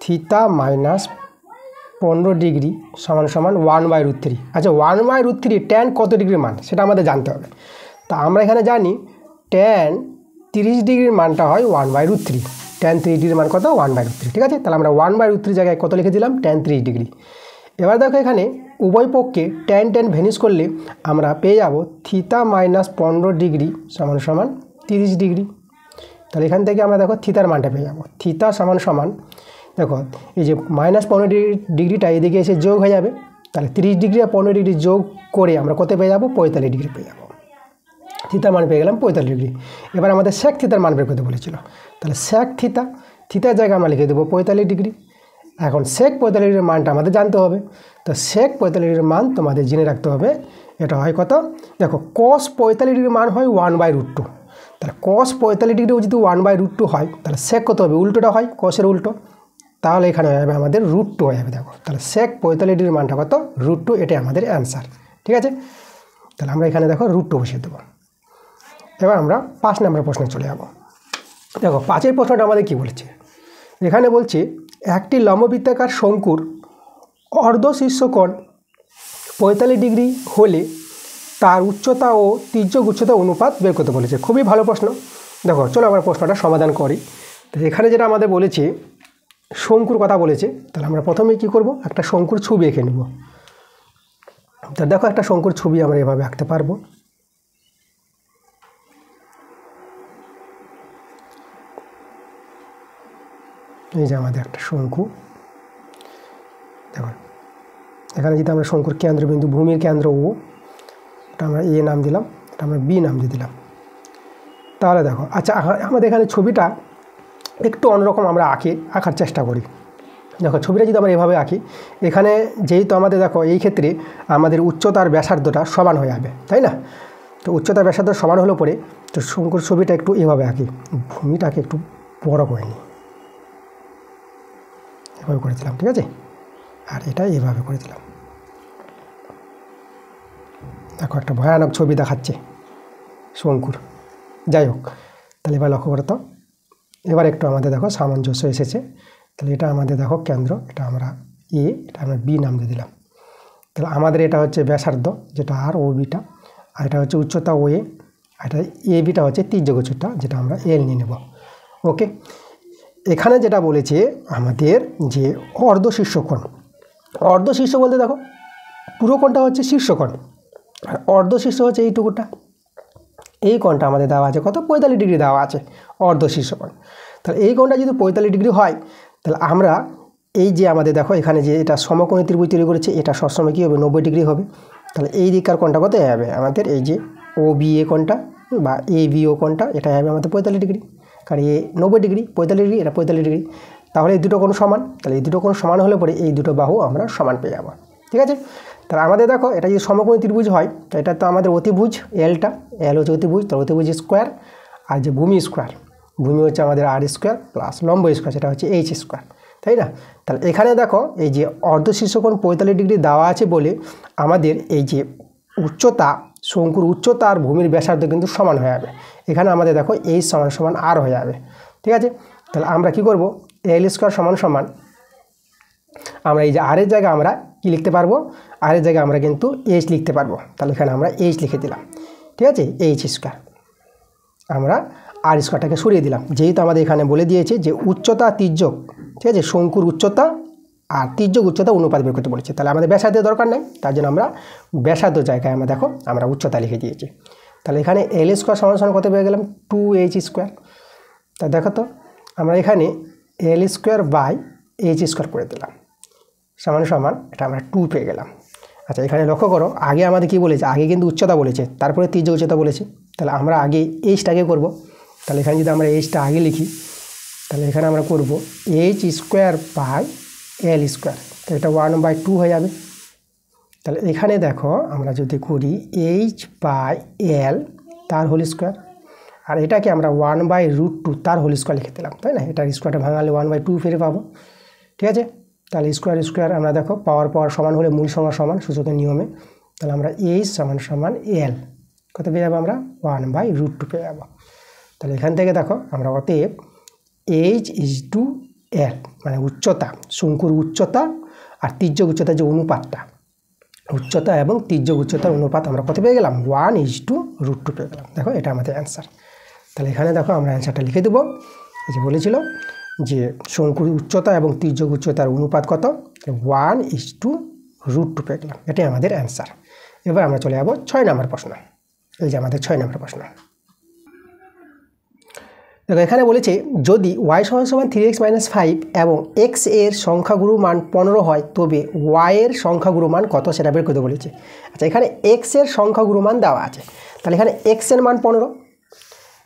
θ - 15 ডিগ্রি সমান 1/√3। আচ্ছা, 1/√3 tan কত ডিগ্রির মান সেটা আমাদের জানতে হবে। তা আমরা এখানে জানি tan 30 ডিগ্রির মানটা হয় 1/√3। tan 30 ডিগ্রির মান কত 1/√3, ঠিক আছে। তাহলে আমরা 1/√3 জায়গায় কত লিখে দিলাম tan 30 ডিগ্রি। এবার দেখো এখানে উভয় পক্ষে tan ভ্যানিশ করলে আমরা পেয়ে যাব θ - 15 ডিগ্রি সমান 30 ডিগ্রি। তাহলে এখান থেকে আমরা দেখো থিতার মানটা পেয়ে যাব। থিতা সমান দেখো এই যে -15 ডিগ্রিটা এদিকে এসে যোগ হয়ে যাবে, তাহলে 30 ডিগ্রি আর 15 ডিগ্রি যোগ করে আমরা কত পেয়ে যাব 45 ডিগ্রি পেয়ে যাব। থিতার মান পেয়ে গেলাম 45 ডিগ্রি। এবার আমাদের sec থিতার মান বের করতে বলেছিল, তাহলে sec থিতার জায়গায় আমরা লিখে দেবো 45 ডিগ্রি। এখন sec 45 ডিগ্রির মানটা আমাদের জানতে হবে। তো sec 45 ডিগ্রির মান তোমাদের জেনে রাখতে হবে, এটা হয় কত, দেখো cos 45 ডিগ্রির মান হয় 1/√2। তাহলে cos 45 ডিগ্রিও যদি 1/√2 হয়, তাহলে sec কত হবে, উল্টোটা হয় cosের উল্টো, তাহলে এখানে হয়ে যাবে আমাদের √2 হয়ে যাবে। দেখো তাহলে sec 45 ডিগ্রির মানটা কত √2, এটাই আমাদের অ্যান্সার, ঠিক আছে। তাহলে আমরা এখানে দেখো √2 বসিয়ে দেবো। এবার আমরা 5 নম্বর প্রশ্নে চলে যাব। দেখো 5 প্রশ্নটা আমাদের কি বলেছে, এখানে বলছে একটি লম্ববৃত্তাকার শঙ্কুর অর্ধ শীর্ষকোণ 45 ডিগ্রি হলে তার উচ্চতা ও তির্যক উচ্চতা অনুপাত বের করতে বলেছে। খুবই ভালো প্রশ্ন। দেখো চলো আমরা প্রশ্নটা সমাধান করি। তো এখানে যেটা আমাদের বলেছে শঙ্কুর কথা বলেছে, তাহলে আমরা প্রথমে কি করব, একটা শঙ্কুর ছবি এঁকে নেব। তো দেখো একটা শঙ্কুর ছবি আমরা এভাবে আঁকতে পারবো। এই যে আমাদের একটা শঙ্কু, দেখো এখানে যদি আমরা শঙ্কুর কেন্দ্রবিন্দু ভূমির কেন্দ্র ও, এটা আমরা এ নাম দিলাম, এটা আমরা বি নাম দিয়ে দিলাম। তাহলে দেখো আচ্ছা আমাদের এখানে ছবিটা একটু অন্যরকম আমরা আঁকার চেষ্টা করি। দেখো ছবিটা যদি আমরা এভাবে আঁকি, এখানে যেহেতু আমাদের দেখো এই ক্ষেত্রে আমাদের উচ্চতার ব্যাসার্ধটা সমান হয়ে যাবে, তাই না। তো উচ্চতার ব্যাসার্ধ সমান হলে পরে তো শঙ্কুর ছবিটা একটু এভাবে আঁকি, ভূমিটাকে একটু বড় করে নিই, এভাবে করেছিলাম, ঠিক আছে। আর এটা এভাবে করেছিলাম। দেখো একটা ভয়ানক ছবি দেখাচ্ছে শঙ্কুর, যাই হোক। তাহলে এবার লক্ষ্য করতো, এবার একটু আমাদের দেখো সামঞ্জস্য এসেছে। তাহলে এটা আমাদের দেখো কেন্দ্র, এটা আমরা এ, এটা আমরা বি নাম দিয়ে দিলাম। তাহলে আমাদের এটা হচ্ছে ব্যাসার্ধ যেটা আর ও বিটা, আর এটা হচ্ছে উচ্চতা ও এ, এটা এ বিটা হচ্ছে তির্যক উচ্চতা যেটা আমরা এল নিয়ে নেব। ওকে, এখানে যেটা বলেছে আমাদের যে অর্ধ শীর্ষকোণ, অর্ধ শীর্ষ বলতে দেখো পুরো কোণটা হচ্ছে শীর্ষকোণ, আর অর্ধ শীর্ষ হচ্ছে এইটুকুটা, এই কোণটা আমাদের দেওয়া আছে কত 45 ডিগ্রি দেওয়া আছে অর্ধ শীর্ষকোণ। তাহলে এই কোণটা যদি 45 ডিগ্রি হয়, তাহলে আমরা এই যে আমাদের দেখো এখানে যে এটা সমকোণী ত্রিভুজ তৈরি করেছে, এটা সবসময় কী হবে 90 ডিগ্রি হবে। তাহলে এই দিককার কোণটা কত হবে আমাদের, এই যে ও বি এ কোণটা বা এ বি ও কোণটা, এটা হবে আমাদের 45 ডিগ্রি, কারণ এ 90 ডিগ্রি, 45 ডিগ্রি, এটা 45 ডিগ্রি। তাহলে এই দুটো কোণ সমান, তাহলে এই দুটো কোণ সমান হলে পরে এই দুটো বাহু আমরা সমান পেয়ে যাবো, ঠিক আছে। তাহলে আমাদের দেখো এটা যদি সমকোণী ত্রিভুজ হয়, তো এটা তো আমাদের অতিভুজ, এলটা এল হচ্ছে অতিভুজ, তো অতিভুজ স্কোয়ার, আর যে ভূমি স্কোয়ার, ভূমি হচ্ছে আমাদের আর স্কোয়ার প্লাস লম্ব স্কোয়ার, সেটা হচ্ছে এইচ স্কোয়ার, তাই না। তাহলে এখানে দেখো এই যে অর্ধ শীর্ষকোণ 45 ডিগ্রি দেওয়া আছে বলে আমাদের এই যে উচ্চতা, শঙ্কুর উচ্চতা আর ভূমির ব্যাসার্ধ কিন্তু সমান হয়ে যাবে। এখানে আমাদের দেখো এইচ সমান সমান আর হয়ে যাবে, ঠিক আছে। তাহলে আমরা কি করব, এল স্কোয়ার সমান সমান আমরা এই যে আরের জায়গায় আমরা কি লিখতে পারবো, আরের জায়গায় আমরা কিন্তু এইচ লিখতে পারবো। তাহলে এখানে আমরা এইচ লিখে দিলাম, ঠিক আছে, এইচ স্কোয়ার। আমরা আর স্কোয়ারটাকে সরিয়ে দিলাম, যেহেতু আমাদের এখানে বলে দিয়েছে যে উচ্চতা তির্যক, ঠিক আছে, শঙ্কুর উচ্চতা আর তির্যক উচ্চতা অনুপাত বের করতে বলেছে। তাহলে আমাদের ব্যাসার্ধের দরকার নেই, তার জন্য আমরা ব্যাসার্ধ জায়গায় আমরা দেখো আমরা উচ্চতা লিখে দিয়েছি। তাহলে এখানে এল স্কোয়ার সমান সমান কত পেয়ে গেলাম 2h স্কোয়ার। তা দেখো তো আমরা এখানে এল স্কোয়ার বাই এইচ স্কোয়ার করে দিলাম সমান সমান এটা আমরা 2 পেয়ে গেলাম। আচ্ছা এখানে লক্ষ্য করো আগে আমাদের কি বলেছে, আগে কিন্তু উচ্চতা বলেছে, তারপরে তির্যক উচ্চতা বলেছে। তাহলে আমরা আগে এইচটাকে করব। তাহলে এখানে যদি আমরা এইচটা আগে লিখি, তাহলে এখানে আমরা করব H square by L square, তো এটা 1/2 হয়ে যাবে। তাহলে এখানে দেখো আমরা যদি করি এইচ বাই এল তার হোল স্কোয়ার, আর এটাকে আমরা 1/√2 তার হোল স্কোয়ার লিখে দিলাম, তাই না? এটার স্কোয়ারটা ভাঙালে 1/2 ফিরে পাবো, ঠিক আছে? তাহলে স্কোয়ার স্কোয়ার আমরা দেখো পাওয়ার সমান হলে মূল সমান সূচকের নিয়মে, তাহলে আমরা এইচ সমান এল কত পেয়ে যাবো আমরা 1/√2 পেয়ে যাবো। তাহলে এখান থেকে দেখো আমরা অতএব এইচ ইজ টু এল মানে উচ্চতা, শঙ্কুর উচ্চতা আর তির্যক উচ্চতার যে অনুপাতটা, উচ্চতা এবং তির্যক উচ্চতার অনুপাত আমরা কত পেয়ে গেলাম 1:√2 পেয়ে গেলাম। দেখো এটা আমাদের অ্যান্সার। তাহলে এখানে দেখো আমরা অ্যান্সারটা লিখে দেবো। এই যে বলেছিল যে শঙ্কুর উচ্চতা এবং তির্যক উচ্চতার অনুপাত কত, 1:√2 পেয়ে গেলাম, এটাই আমাদের অ্যান্সার। এবার আমরা চলে যাবো 6 নম্বর প্রশ্ন। এই যে আমাদের 6 নম্বর প্রশ্ন। দেখো এখানে বলেছে যদি y = 3x - 5 এবং x এর সংখ্যাগুরু মান 15 হয় তবে y এর সংখ্যাগুরু মান কত সেটা বের করতে বলেছে। আচ্ছা এখানে x এর সংখ্যাগুরু মান দেওয়া আছে, তাহলে এখানে x এর মান 15,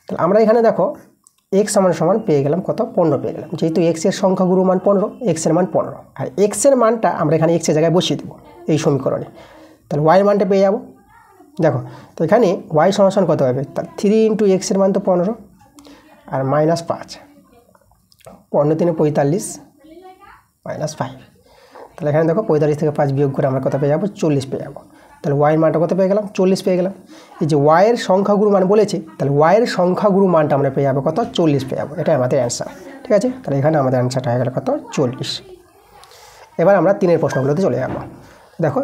তাহলে আমরা এখানে দেখো x সমান পেয়ে গেলাম কত 15 পেয়ে গেলাম, যেহেতু x এর সংখ্যাগুরু মান 15, x এর মান 15, আর x এর মানটা আমরা এখানে x এর জায়গায় বসিয়ে দেবো এই সমীকরণে, তাহলে y এর মানটা পেয়ে যাবো। দেখো তো এখানে y সমান কত হবে, 3 × x এর মান তো 15 আর -5, 15 × 3 = 45 -5, তাহলে এখানে দেখো 45 থেকে 5 বিয়োগ করে আমরা কত পেয়ে যাবো 40 পেয়ে যাবো। তাহলে y এর মানটা কত পেয়ে গেলাম 40 পেয়ে গেলাম। এই যে y এর সংখ্যাগুরু মান বলেছে, তাহলে y এর সংখ্যাগুরু মানটা আমরা পেয়ে যাবো কত 40 পেয়ে যাবো, এটাই আমাদের অ্যান্সার, ঠিক আছে? তাহলে এখানে আমাদের অ্যান্সারটা হয়ে গেল কত 40। এবার আমরা 3-এর প্রশ্নগুলোতে চলে যাব। দেখো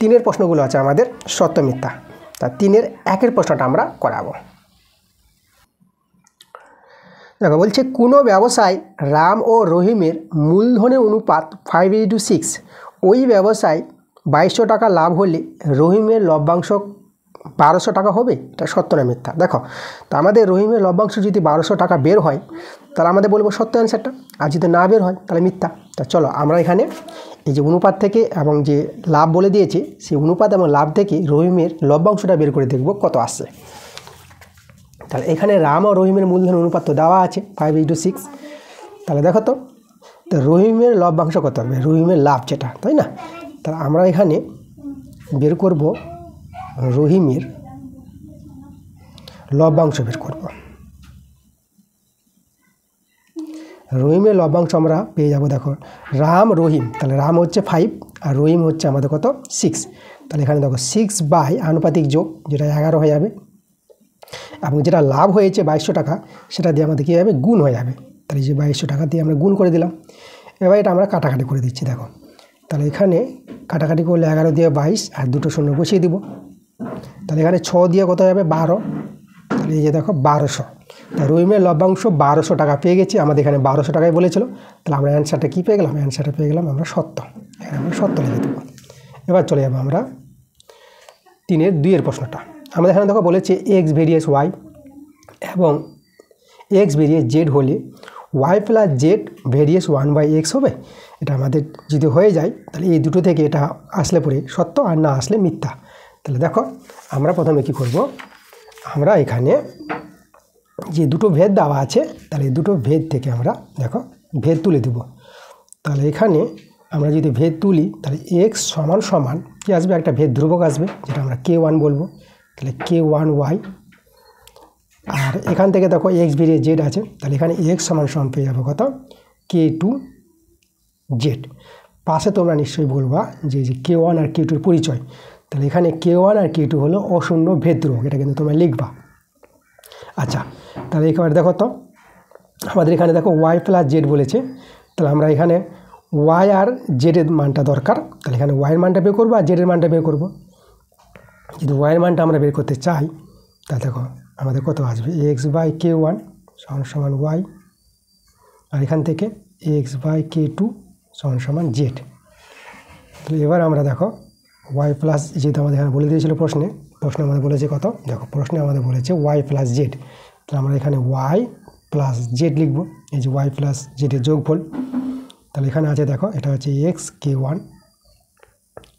3-এর প্রশ্নগুলো আছে আমাদের সত্য মিথ্যা, তা 3-এর 1-এর প্রশ্নটা আমরা করাবো। দেখো বলছে কোনো ব্যবসায় রাম ও রহিমের মূলধনের অনুপাত 5:6, ওই ব্যবসায় 2200 টাকা লাভ হলে রহিমের লভ্যাংশ 1200 টাকা হবে, এটা সত্য না মিথ্যা? দেখো তো আমাদের রহিমের লভ্যাংশ যদি 1200 টাকা বের হয় তাহলে আমাদের বলবো সত্য অ্যান্সারটা, আর যদি না বের হয় তাহলে মিথ্যা। তা চলো আমরা এখানে এই যে অনুপাত থেকে এবং যে লাভ বলে দিয়েছি সেই অনুপাত এবং লাভ থেকে রহিমের লভ্যাংশটা বের করে দেখব কত আসছে। তাহলে এখানে রাম ও রহিমের মূলধন অনুপাত তো দেওয়া আছে 5:6, তাহলে দেখো তো রহিমের লভ্যাংশ কত হবে, রহিমের লাভ যেটা, তাই না? তাহলে আমরা এখানে বের করব রহিমের লভ্যাংশ বের করব। রহিমের লভ্যাংশ আমরা পেয়ে যাব, দেখো রাম রহিম, তাহলে রাম হচ্ছে 5 আর রহিম হচ্ছে আমাদের কত 6, তাহলে এখানে দেখো 6 আনুপাতিক যোগ যেটা 11 হয়ে যাবে, এবং যেটা লাভ হয়েছে 2200 টাকা সেটা দিয়ে আমাদের কী হবে গুণ হয়ে যাবে, তাহলে যে 2200 টাকা দিয়ে আমরা গুণ করে দিলাম। এবার এটা আমরা কাটাকাটি করে দিচ্ছি, দেখো তাহলে এখানে কাটাকাটি করলে 11 দিয়ে 22 আর 2টো শূন্য বসিয়ে দিব, তাহলে এখানে 6 দিয়ে কত হবে 12, তাহলে এই যে দেখো 1200, তাই রহিমের লভ্যাংশ 1200 টাকা পেয়ে গেছি, আমাদের এখানে 1200 টাকাই বলেছিল, তাহলে আমরা অ্যান্সারটা কী পেয়ে গেলাম, অ্যান্সারটা পেয়ে গেলাম আমরা সত্য, এখানে আমরা সত্য লিখে দেবো। এবার চলে যাবো আমরা 3-এর 2-এর প্রশ্নটা। আমাদের এখানে দেখো বলেছে x ভেরিয়েস y এবং x ভেরিয়েস z হলে y + z ভেরিয়েস 1/x হবে, এটা আমাদের যদি হয়ে যায় তাহলে এই দুটো থেকে এটা আসলে পরে সত্য আর না আসলে মিথ্যা। তাহলে দেখো আমরা প্রথমে কি করব, আমরা এখানে যে দুটো ভেদ দেওয়া আছে তাহলে এই দুটো ভেদ থেকে আমরা দেখো ভেদ তুলে দেব। তাহলে এখানে আমরা যদি ভেদ তুলি তাহলে x সমান কি আসবে, একটা ভেদ ধ্রুবক আসবে যেটা আমরা k1 বলবো, তাহলে k1y, আর এখান থেকে দেখো x ভেরিয়েস z আছে, তাহলে এখানে x সমান পেয়ে যাবো কত k2z। পাশে তোমরা নিশ্চয়ই বলবা যে k1 আর k2 পরিচয়, তাহলে এখানে k1 আর k2 হলো অশূন্য ভেদ ধ্রুবক, এটা কিন্তু তোমরা লিখবা। আচ্ছা তাহলে এবারে দেখো তো আমাদের এখানে দেখো y + z বলেছে, তাহলে আমরা এখানে y আর z এর মানটা দরকার, তাহলে এখানে y এর মানটা বের করবো আর z এর মানটা বের করবো। যদি y এর মানটা আমরা বের করতে চাই তাহলে দেখো আমাদের কত আসবে x/k1 = y, আর এখান থেকে x/k2 = z। তাহলে এবার আমরা দেখো y + যেহেতু আমাদের এখানে বলে দিয়েছিল প্রশ্নে আমাদের বলেছে কত, দেখো প্রশ্নে আমাদের বলেছে y + z, তাহলে আমরা এখানে y + z লিখব, এই যে y + z এর যোগফল, তাহলে এখানে আছে দেখো এটা হচ্ছে x/k1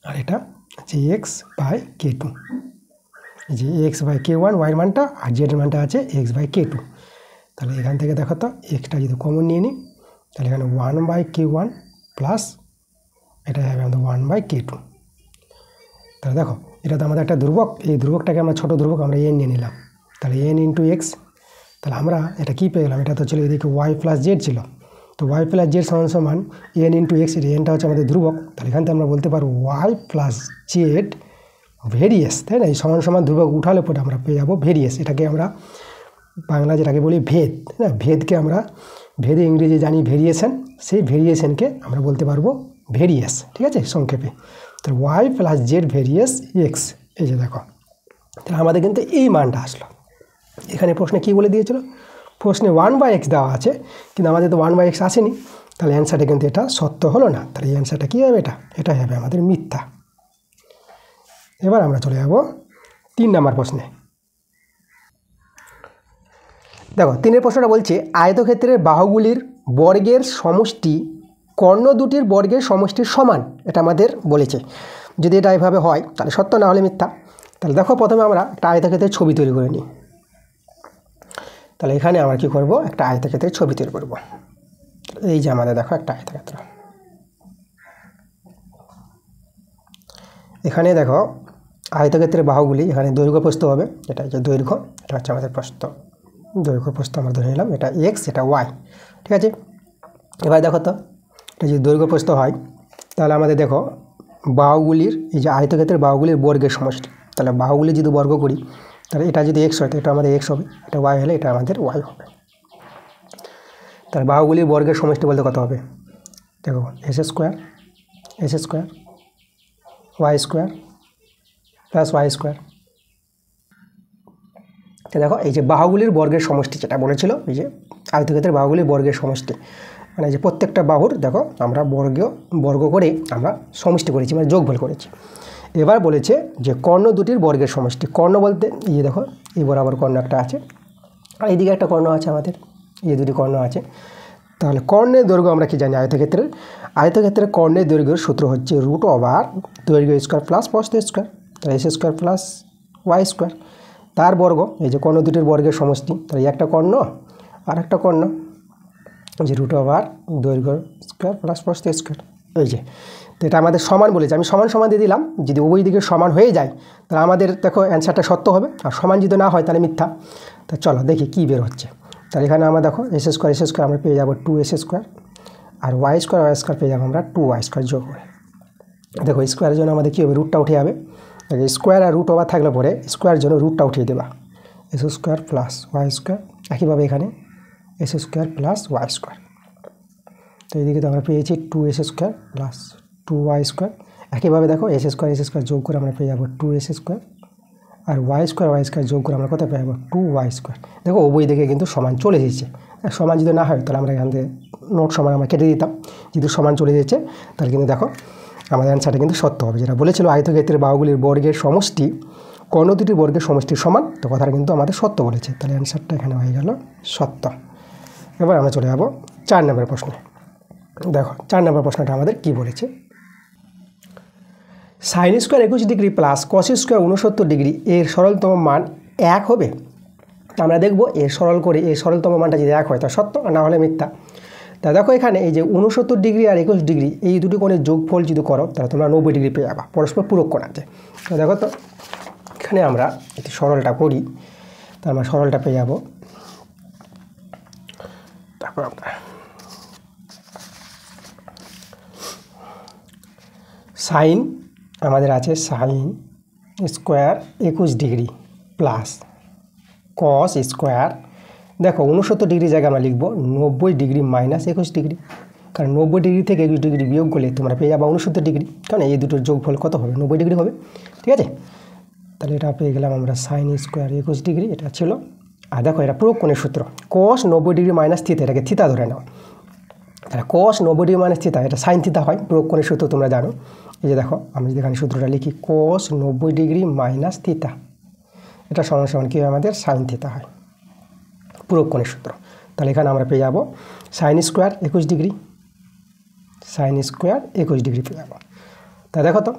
আর এটা হচ্ছে x/k2, এই যে x/k1 y এর মানটা আর z এর মানটা আছে x/k2, তাহলে এখান থেকে দেখো তো এক্সটা যদি কমন নিয়ে নিই তাহলে এখানে 1/k1 প্লাস এটা হবে আমাদের 1/k2। তাহলে দেখো এটা তো আমাদের একটা ধ্রুবক, এই ধ্রুবকটাকে আমরা ছোটো ধ্রুবক আমরা n নিয়ে নিলাম, তাহলে n ইন্টু এক্স। তাহলে আমরা এটা কী পেয়ে গেলাম, এটা তো ছিল এদিকে y প্লাস জেড ছিল, তো y প্লাস জেড সমান সমান n ইন্টু এক্স, এর nটা হচ্ছে আমাদের ধ্রুবক। তাহলে এখান থেকে আমরা বলতে পারবো y প্লাস জেড ভেরিয়েস, তাই না? এই সমান সমান ধ্রুবক উঠালে পরে আমরা পেয়ে যাবো ভেরিয়েস। এটাকে আমরা বাংলা যেটাকে বলি ভেদ, তাই না? ভেদকে আমরা ভেদে ইংরেজি জানি ভেরিয়েশন, সেই ভেরিয়েশনকে আমরা বলতে পারবো ভেরিয়েস, ঠিক আছে, সংক্ষেপে। তাহলে y প্লাস জেড ভেরিয়েস এক্স, এই যে দেখো, তাহলে আমাদের কিন্তু এই মানটা আসলো। এখানে প্রশ্নে কী বলে দিয়েছিল, প্রশ্নে 1/x দেওয়া আছে, কিন্তু আমাদের তো 1/x আসেনি, তাহলে অ্যান্সারটা কিন্তু এটা সত্য হলো না। তাহলে এই অ্যান্সারটা কী হবে, এটা হবে আমাদের মিথ্যা। এবার আমরা চলে যাব 3 নম্বর প্রশ্নে। দেখো 3 প্রশ্নটা বলছে আয়তক্ষেত্রের বাহুগুলির বর্গের সমষ্টি কর্ণ দুটির বর্গের সমষ্টির সমান, এটা আমাদের বলেছে। যদি এটা এভাবে হয় তাহলে সত্য, না হলে মিথ্যা। তাহলে দেখো প্রথমে আমরা একটা আয়তক্ষেত্রের ছবি তৈরি করে নিই। তাহলে এখানে আমরা কী করব, একটা আয়তক্ষেত্রের ছবি তৈরি করব। এই যে আমাদের দেখো একটা আয়তক্ষেত্র, এখানে দেখো আয়তক্ষেত্রের বাহুগুলি, এখানে দৈর্ঘ্য প্রস্থ হবে, এটা হচ্ছে দৈর্ঘ্য, এটা হচ্ছে আমাদের প্রস্থ, দৈর্ঘ্য প্রস্থ আমরা ধরে নিলাম, এটা এক্স, এটা ওয়াই, ঠিক আছে। এবার দেখো তো এটা যদি দৈর্ঘ্য প্রস্থ হয় তাহলে আমাদের দেখো বাহুগুলির, এই যে আয়তক্ষেত্রের বাহুগুলির বর্গের সমষ্টি, তাহলে বাহুগুলি যদি বর্গ করি তাহলে এটা যদি এক্স হয় তো এটা আমাদের এক্স হবে, এটা ওয়াই হলে এটা আমাদের ওয়াই হবে। তাহলে বাহুগুলির বর্গের সমষ্টি বলতে কত হবে, দেখো S square Y square plus Y square. তো দেখো এই যে বাহুগুলির বর্গের সমষ্টি যেটা বলেছিল, এই যে আয়তক্ষেত্রের বাহুগুলির বর্গের সমষ্টি, মানে যে প্রত্যেকটা বাহুর দেখো আমরা বর্গ করে আমরা সমষ্টি করেছি, মানে যোগফল করেছি। এবার বলেছে যে কর্ণ দুটির বর্গের সমষ্টি। কর্ণ বলতে এই যে দেখো এই বরাবর কর্ণ একটা আছে, আর এইদিকে একটা কর্ণ আছে, আমাদের এই দুটি কর্ণ আছে। তাহলে কর্ণের দৈর্ঘ্য আমরা কি জানি, আয়তক্ষেত্রের কর্ণের দৈর্ঘ্যের সূত্র হচ্ছে রুট ওভার দৈর্ঘ্য স্কোয়ার প্লাস প্রস্থ স্কোয়ার, তাহলে S square plus Y square, তার বর্গ, এই যে কর্ণ দুটির বর্গের সমষ্টি, তাহলে একটা কর্ণ আর একটা কর্ণ, যে রুট ওভার দৈর্ঘ্য স্কোয়ার প্লাস প্রস্থ স্কোয়ার। এই যে তো এটা আমাদের সমান বলেছে, আমি সমান দিয়ে দিলাম। যদি উভয় দিকে সমান হয়ে যায় তাহলে আমাদের দেখো অ্যান্সারটা সত্য হবে, আর সমান যদি না হয় তাহলে মিথ্যা। তা চলো দেখি কী বের হচ্ছে। তাহলে এখানে আমরা দেখো এস স্কোয়ার আমরা পেয়ে যাবো 2s স্কোয়ার, আর ওয়াই স্কোয়ার পেয়ে যাবো আমরা 2y স্কোয়ার যোগ করে। দেখো স্কোয়ারের জন্য আমাদের কী হবে, রুটটা উঠে যাবে, স্কোয়ার আর রুট ওভার থাকলে পরে স্কোয়ারের জন্য রুটটা উঠিয়ে দেবা, S square plus Y square. একইভাবে এখানে S square plus Y square, তো এইদিকে তো আমরা পেয়েছি 2s square plus 2y square. একইভাবে দেখো এস স্কোয়ার যোগ করে আমরা পেয়ে যাবো 2s স্কোয়ার, আর ওয়াই স্কোয়ার যোগ করে আমরা কত পেয়ে যাবো 2y স্কোয়ার। দেখো উভয় দিকে কিন্তু সমান চলে এসেছে। সমান যদি না হয় তাহলে আমরা এখান থেকে নোট সমান আমরা কেটে দিতাম, যেহেতু সমান চলে যাচ্ছে তাহলে কিন্তু দেখো আমাদের অ্যান্সারটা কিন্তু সত্য হবে। যেটা বলেছিল আয়তক্ষেত্রের বাহুগুলির বর্গের সমষ্টি কর্ণ দুটির বর্গের সমষ্টির সমান, তো কথাটা কিন্তু আমাদের সত্য বলেছে, তাহলে অ্যান্সারটা এখানে হয়ে গেল সত্য। এবার আমরা চলে যাবো 4 নম্বর প্রশ্নে। দেখো 4 নম্বর প্রশ্নটা আমাদের কি বলেছে, sine square 21 degree plus cos square 69 degree এর সরলতম মান 1 হবে। আমরা দেখব এর সরল করে এর সরলতম মানটা যদি 1 হয় তা সত্য, না হলে মিথ্যা। তা দেখো এখানে এই যে 69 ডিগ্রি আর 21 ডিগ্রি এই দুটি কোণের যোগফল যদি করো তাহলে তোমরা 90 ডিগ্রি পেয়ে যাবা, পরস্পর পূরক কোণ আছে। তো দেখো তো এখানে আমরা যদি সরলটা করি তার আমরা সরলটা পেয়ে যাব, তারপর আমরা সাইন আমাদের আছে sine square 21 degree plus cos square, দেখো 69 ডিগ্রি জায়গায় আমরা লিখবো 90 ডিগ্রি মাইনাস 21 ডিগ্রি, কারণ 90 ডিগ্রি থেকে 21 ডিগ্রি বিয়োগ করলে তোমরা পেয়ে যাবো 69 ডিগ্রি, কারণ এই দুটোর যোগফল কত হবে 90 ডিগ্রি হবে, ঠিক আছে। তাহলে এটা পেয়ে গেলাম আমরা সাইন স্কোয়ার 21 ডিগ্রি, এটা ছিল। আর দেখো এটা পূরক কোণের সূত্র, কস 90 ডিগ্রি মাইনাস থিতা, এটাকে থিতা ধরে নাও। তাহলে কস 90 ডিগ্রি মাইনাস থিতা, এটা সাইন থিতা হয়, পূরক কোণের সূত্র তোমরা জানো। এই যে দেখো আমি যদি এখানে সূত্রটা লিখি কস 90 ডিগ্রি মাইনাস থিতা, এটা সমান সমান কী হয় আমাদের সাইন থিতা হয়, পূরক কোণের সূত্র। তাহলে এখানে আমরা পেয়ে যাবো সাইন স্কোয়ার 21 ডিগ্রি পেয়ে যাবো। তা দেখো তো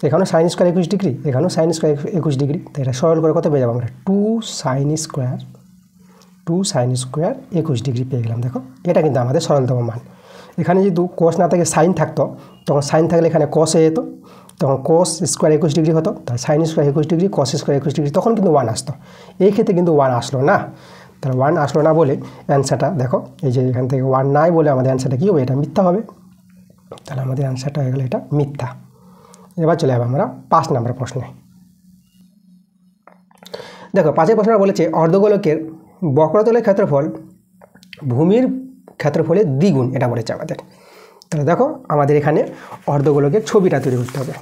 এখানেও সাইন স্কোয়ার 21 ডিগ্রি, এখানেও সাইন স্কোয়ার 21 ডিগ্রি, তো এটা সরল করে কত পেয়ে যাবো আমরা 2 sine square 2 sin square 21 degree পেয়ে গেলাম। দেখো এটা কিন্তু আমাদের সরলতম মান। এখানে যদি cos না থাকে সাইন থাকতো, তখন সাইন থাকলে এখানে cos হয়ে যেত, তখন cos স্কোয়ার 21 ডিগ্রি হতো, তাহলে sine square 21 degree, cos square 21 degree, তখন কিন্তু 1 আসতো। এই ক্ষেত্রে কিন্তু 1 আসলো না। তাহলে 1 আসলো না বলে অ্যান্সারটা দেখো এই যে এখান থেকে 1 নাই বলে আমাদের অ্যান্সারটা কী হবে, এটা মিথ্যা হবে। তাহলে আমাদের অ্যান্সারটা হয়ে গেলে এটা মিথ্যা। এবার চলে যাবো আমরা 5 নম্বর প্রশ্নে। দেখো 5 প্রশ্নটা বলেছে অর্ধগোলকের বক্রতলের ক্ষেত্রফল ভূমির ক্ষেত্রফলের দ্বিগুণ, এটা বলেছে আমাদের। তাহলে দেখো আমাদের এখানে অর্ধগোলকের ছবিটা তৈরি করতে হবে।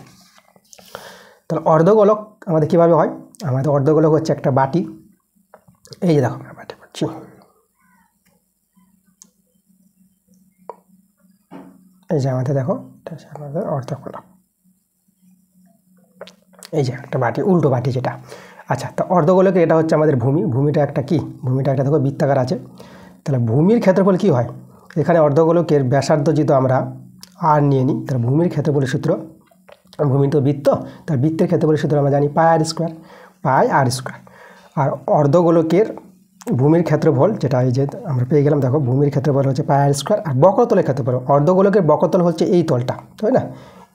তাহলে অর্ধগোলক আমাদের কীভাবে হয়, আমাদের অর্ধগোলক হচ্ছে একটা বাটি, এই যে দেখো আমরা বাটি করছি, এই যে আমাদের দেখো আমাদের অর্ধগোলক, এই যে একটা বাটি, উল্টো বাটি যেটা। আচ্ছা, তো অর্ধগোলকের এটা হচ্ছে আমাদের ভূমি, ভূমিটা একটা কি, ভূমিটা একটা দেখো বৃত্তাকার আছে। তাহলে ভূমির ক্ষেত্রফল কী হয়, এখানে অর্ধগোলকের ব্যাসার্ধ যেহেতু আমরা আর নিয়ে নিই, তাহলে ভূমির ক্ষেত্রফলের সূত্র, ভূমি তো বৃত্ত, তার বৃত্তের ক্ষেত্রফলের সূত্র আমরা জানি পাই আর স্কোয়ার, পাই আর স্কোয়ার। আর অর্ধগোলকের ভূমির ক্ষেত্রফল যেটা এই যে আমরা পেয়ে গেলাম, দেখো ভূমির ক্ষেত্রফল হচ্ছে পাই আর স্কোয়ার। আর বক্রতলের ক্ষেত্রফল, অর্ধগোলকের বক্রতল হচ্ছে এই তলটা, তাই না,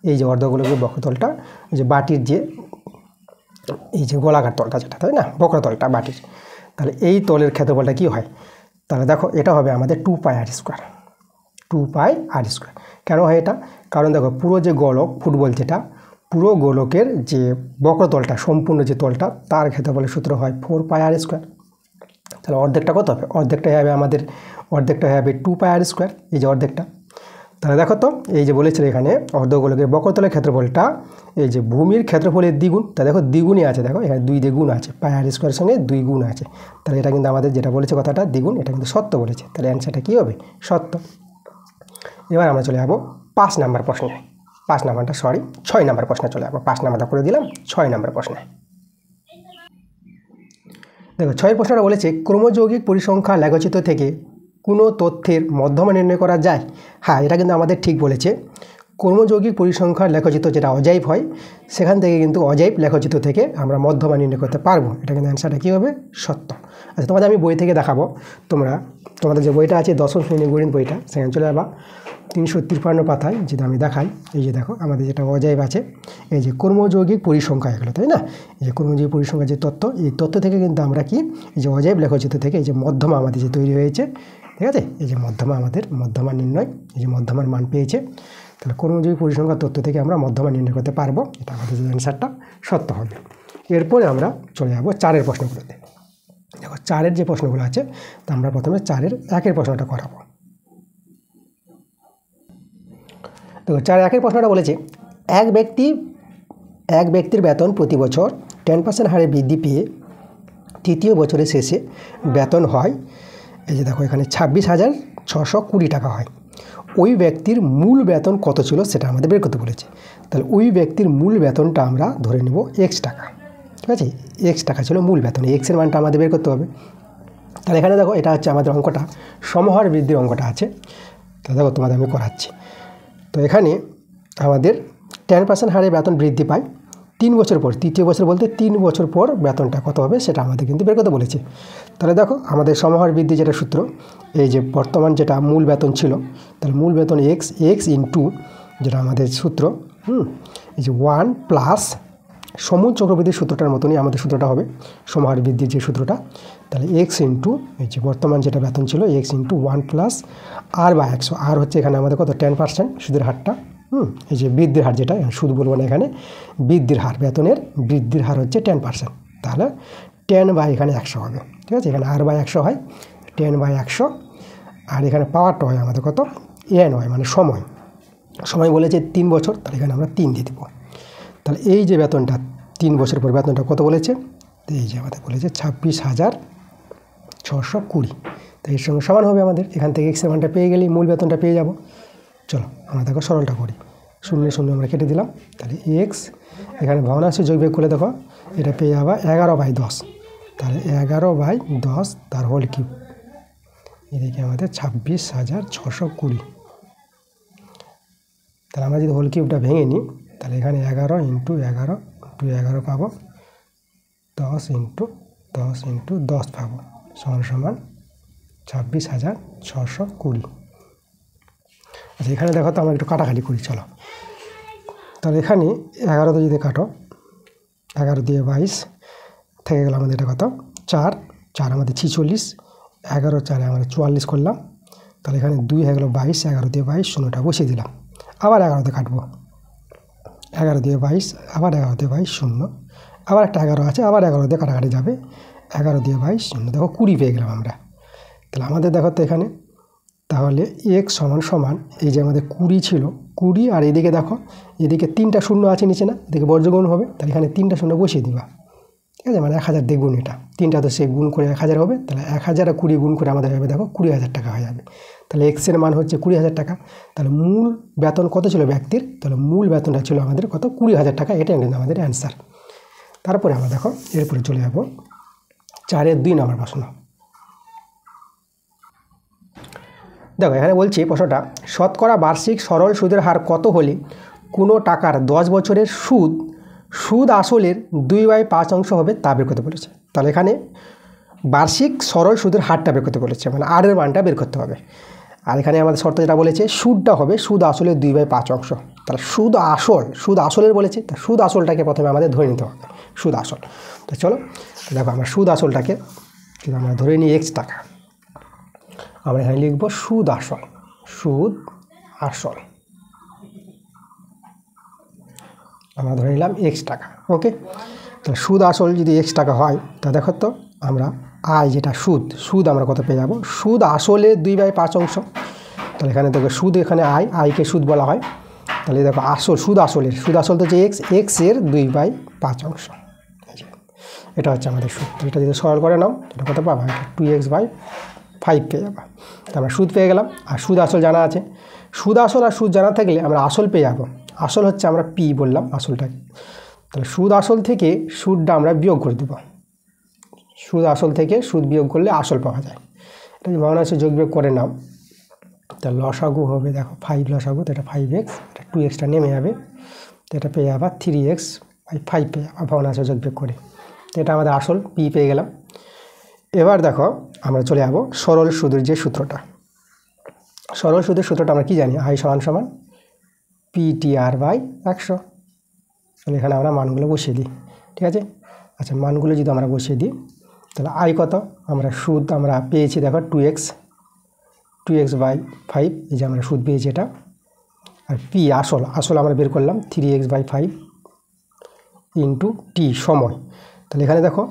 এই যে অর্ধগোলকের বক্রতলটা, এই যে বাটির যে এই যে গোলাকার তলটা যেটা, তাই না, বক্রতলটা বাটির, তাহলে এই তলের ক্ষেত্রফলটা কী হয়, তাহলে দেখো এটা হবে আমাদের 2 পাই আর স্কোয়ার, 2 পাই আর স্কোয়ার। কেন হয় এটা, কারণ দেখো পুরো যে গোলক ফুটবল যেটা, পুরো গোলকের যে বক্রতলটা সম্পূর্ণ যে তলটা, তার ক্ষেত্রফলের সূত্র হয় 4 পাই আর স্কোয়ার। তাহলে অর্ধেকটা কত হবে, অর্ধেকটা হবে আমাদের, অর্ধেকটা হবে 2 পাই আর স্কোয়ার, এই যে অর্ধেকটা। তাহলে দেখো তো এই যে বলেছিল এখানে অর্ধগোলকের বক্রতলের ক্ষেত্রফলটা এই যে ভূমির ক্ষেত্রফলের দ্বিগুণ, তা দেখো দ্বিগুণই আছে, দেখো এখানে 2 দিয়ে গুণ আছে, পাই আর স্কোয়ারের সঙ্গে 2 গুণ আছে। তাহলে এটা কিন্তু আমাদের যেটা বলেছে কথাটা দ্বিগুণ, এটা কিন্তু সত্য বলেছে, তাহলে অ্যান্সারটা কী হবে, সত্য। এবার আমরা চলে যাবো 5 নম্বর প্রশ্নে, 5 নম্বরটা 6 নম্বর প্রশ্নে চলে যাবো, 5 নম্বরটা করে দিলাম, 6 নম্বর প্রশ্নে। দেখো 6 প্রশ্নটা বলেছে ক্রমযৌগিক পরিসংখ্যা লেখচিত্র থেকে কোনো তথ্যের মধ্যমা নির্ণয় করা যায়। হ্যাঁ, এটা কিন্তু আমাদের ঠিক বলেছে, ক্রমযৌগিক পরিসংখ্যার লেখচিত্র যেটা অজাইব হয়, সেখান থেকে কিন্তু অজাইব লেখচিত্র থেকে আমরা মধ্যমা নির্ণয় করতে পারবো, এটা কিন্তু অ্যান্সারটা কী হবে, সত্য। আচ্ছা, তোমাদের আমি বই থেকে দেখাবো, তোমাদের যে বইটা আছে দশম শ্রেণীর গণিত বইটা, সেখানে চলে যাবা 353 পাতায়, যেটা আমি দেখাই, এই যে দেখো আমাদের যেটা অজাইব আছে, এই যে কর্মযৌগিক পরিসংখ্যা এগুলো, তাই না, এই যে কর্মযৌগিক পরিসংখ্যার যে তত্ত্ব, এই তত্ত্ব থেকে কিন্তু আমরা কি, এই যে অজাইব লেখচিত্র থেকে এই যে মধ্যমা আমাদের যে তৈরি হয়েছে, ঠিক আছে, এই যে মধ্যমা আমাদের মধ্যমা নির্ণয়, এই যে মধ্যমার মান পেয়েছে, তাহলে কর্মযৌগিক পরিসংখ্যার তত্ত্ব থেকে আমরা মধ্যমা নির্ণয় করতে পারবো, এটা আমাদের যে অ্যান্সারটা সত্য হবে। এরপরে আমরা চলে যাবো 4 প্রশ্নগুলোতে। দেখো 4 যে প্রশ্নগুলো আছে, তা আমরা প্রথমে 4 1 প্রশ্নটা করাবো। দেখো 4 প্রশ্নটা বলেছে এক ব্যক্তির বেতন প্রতি বছর 10% হারে বৃদ্ধি পেয়ে তৃতীয় বছরের শেষে বেতন হয়, এই যে দেখো এখানে 26,620 টাকা হয়। ওই ব্যক্তির মূল বেতন কত ছিল সেটা আমাদের বের করতে বলেছে। তাহলে ওই ব্যক্তির মূল বেতনটা আমরা ধরে নেব x টাকা, ঠিক আছে, x টাকা ছিল মূল বেতন, এক্সের মানটা আমাদের বের করতে হবে। তাহলে এখানে দেখো এটা হচ্ছে আমাদের অঙ্কটা, সমহার বৃদ্ধির অঙ্কটা আছে, তাহলে দেখো তোমাদের আমি করাচ্ছি। তো এখানে আমাদের 10% হারে বেতন বৃদ্ধি পায় 3 বছর পর, তৃতীয় বছর বলতে 3 বছর পর বেতনটা কত হবে সেটা আমাদের কিন্তু বের করতে বলেছে। তাহলে দেখো আমাদের সমহার বৃদ্ধি যেটা সূত্র, এই যে বর্তমান যেটা মূল বেতন ছিল, তাহলে মূল বেতন এক্স ইন্টু যেটা আমাদের সূত্র, এই যে 1 প্লাস সমুদ্র চক্রবৃদ্ধির সূত্রটার মতনই আমাদের সূত্রটা হবে, সমহার বৃদ্ধির যে সূত্রটা, তাহলে এক্স ইন্টু এই যে বর্তমান যেটা বেতন ছিল এক্স ইন্টু 1 প্লাস r/100, আর হচ্ছে এখানে আমাদের কত 10% সুদের হারটা, এই যে বৃদ্ধির হার যেটা সুদ বলবো না, এখানে বৃদ্ধির হার, বেতনের বৃদ্ধির হার হচ্ছে 10%, তাহলে 10/100 হবে, ঠিক আছে, এখানে r/100 হয় 10/100, আর এখানে পাওয়ারটা হয় আমাদের কত n হয়, মানে সময় বলেছে 3 বছর, তাহলে এখানে আমরা 3 দিয়ে দেবো। তাহলে এই যে বেতনটা 3 বছর পর বেতনটা কত বলেছে, এই যে আমাদের বলেছে 26,620, তো এর সঙ্গে সমান হবে আমাদের, এখান থেকে এক্সের মানটা পেয়ে গেলেই মূল বেতনটা পেয়ে যাব। চলো আমরা দেখো সরলটা করি, 0 আমরা কেটে দিলাম, তাহলে এক্স এখানে ভগ্নাংশে যোগ বিয়োগ করলে দেখো এটা পেয়ে যাবা 11/10, তাহলে 11/10 তার হোল কিউব, এদিকে আমাদের 26,620। তাহলে আমরা যদি হোল কিউবটা ভেঙে নিই, তাহলে এখানে 11 ইন্টু 11 পাবো, 10 ইন্টু 10 পাবো, সমান 26,620। আচ্ছা, এখানে দেখো তো আমরা একটু কাটাকাটি করি, চলো। তাহলে এখানে 11 দিয়ে যদি কাটো, 11 দিয়ে 22 থেকে গেল আমাদের এটা কত, 4 4 আমাদের 46, 11 4 আমরা 44 করলাম। তাহলে এখানে 2 হয়ে গেল 22, 11 দিয়ে 22 শূন্যটা বসিয়ে দিলাম। আবার 11 দিয়ে কাটবো, 11 দিয়ে 22, আবার 11 দিয়ে 22 শূন্য, আবার একটা 11 আছে, আবার 11 দিয়ে কাটাকাটি যাবে, 11 দিয়ে 22 শূন্য, দেখো 20 পেয়ে গেলাম আমরা। তাহলে আমাদের দেখো তো এখানে, তাহলে x সমান এই যে আমাদের 20 ছিল, 20 আর এদিকে দেখো এদিকে 3টা শূন্য আছে নিচে না, এদিকে বর্গগুণ হবে, তাহলে এখানে 3টা শূন্য বসিয়ে দিবা, ঠিক আছে। মানে 1000 দিয়ে গুণ, এটা 3টা তো সে গুণ করে 1000 হবে, তাহলে 1000 আর 20 গুণ করে আমাদের হবে দেখো 20,000 টাকা হয়ে যাবে। তাহলে x এর মান হচ্ছে 20,000 টাকা। তাহলে মূল বেতন কত ছিল ব্যক্তির, তাহলে মূল বেতনটা ছিল আমাদের কত, 20,000 টাকা। এটা কিন্তু আমাদের অ্যান্সার। তারপরে আমরা দেখো এরপরে চলে যাব 4-এর 2 নম্বর প্রশ্ন। দেখো এখানে বলছি প্রশ্নটা, শতকরা বার্ষিক সরল সুদের হার কত হলে কোনো টাকার 10 বছরের সুদ আসলের 2/5 অংশ হবে তা বের করতে বলেছে। তাহলে এখানে বার্ষিক সরল সুদের হারটা বের করতে বলেছে, মানে আর এর মানটা বের করতে হবে। আর এখানে আমাদের শর্ত যেটা বলেছে, সুদটা হবে সুদ আসলের 2/5 অংশ। তাহলে সুদ আসলের বলেছে, তা সুদ আসলটাকে প্রথমে আমাদের ধরে নিতে হবে, সুদ আসল। তো চলো দেখো আমরা সুদ আসলটাকে কিন্তু আমরা ধরে নিই x টাকা। আমরা এখানে লিখব সুদ আসল আমরা ধরে নিলাম x টাকা। ওকে, তাহলে সুদ আসল যদি x টাকা হয়, তা দেখো তো আমরা আয় যেটা সুদ আমরা কত পেয়ে যাব, সুদ আসলের 2/5 অংশ। তাহলে এখানে দেখো সুদ, এখানে আয়কে সুদ বলা হয়। তাহলে দেখো সুদ আসল তো হচ্ছে x এর 2/5 অংশ। এটা হচ্ছে আমাদের সুদ। এটা যদি সরল করে নাও, এটা কত পাবা, 2x/5 পেয়ে যাবা। আমরা সুদ পেয়ে গেলাম। আর সুদ আসল জানা আছে, সুদ আসল আর সুদ জানা থাকলে আমরা আসল পেয়ে যাবো। আসল হচ্ছে আমরা পি বললাম আসলটাকে। তাহলে সুদ আসল থেকে সুদটা আমরা বিয়োগ করে দেবো, সুদ আসল থেকে সুদ বিয়োগ করলে আসল পাওয়া যায়। এটা যদি ভগ্নাংশে যোগ বিয়োগ করে নাও, তাহলে লসাগু হবে দেখো 5 লসাগু, তো এটা 5x, এটা 2xটা নেমে যাবে, তো এটা পেয়ে যাবা 3x/5 পেয়ে যাবা ভগ্নাংশে যোগ বিয়োগ করে। তো এটা আমাদের আসল পি পেয়ে গেলাম। এবার দেখো আমরা চলে যাবো সরল সুদের যে সূত্রটা। সরল সুদের সূত্রটা আমরা কি জানি, আই সমান PTR/100। তাহলে এখানে আমরা মানগুলো বসিয়ে দিই, ঠিক আছে। আচ্ছা, মানগুলো যদি আমরা বসিয়ে দিই, তাহলে আই কত, আমরা পেয়েছি দেখো 2x/5, এই যে আমরা সুদ পেয়েছি এটা। আর পি আসল আমরা বের করলাম 3x/5 ইন্টু টি সময়। তাহলে এখানে দেখো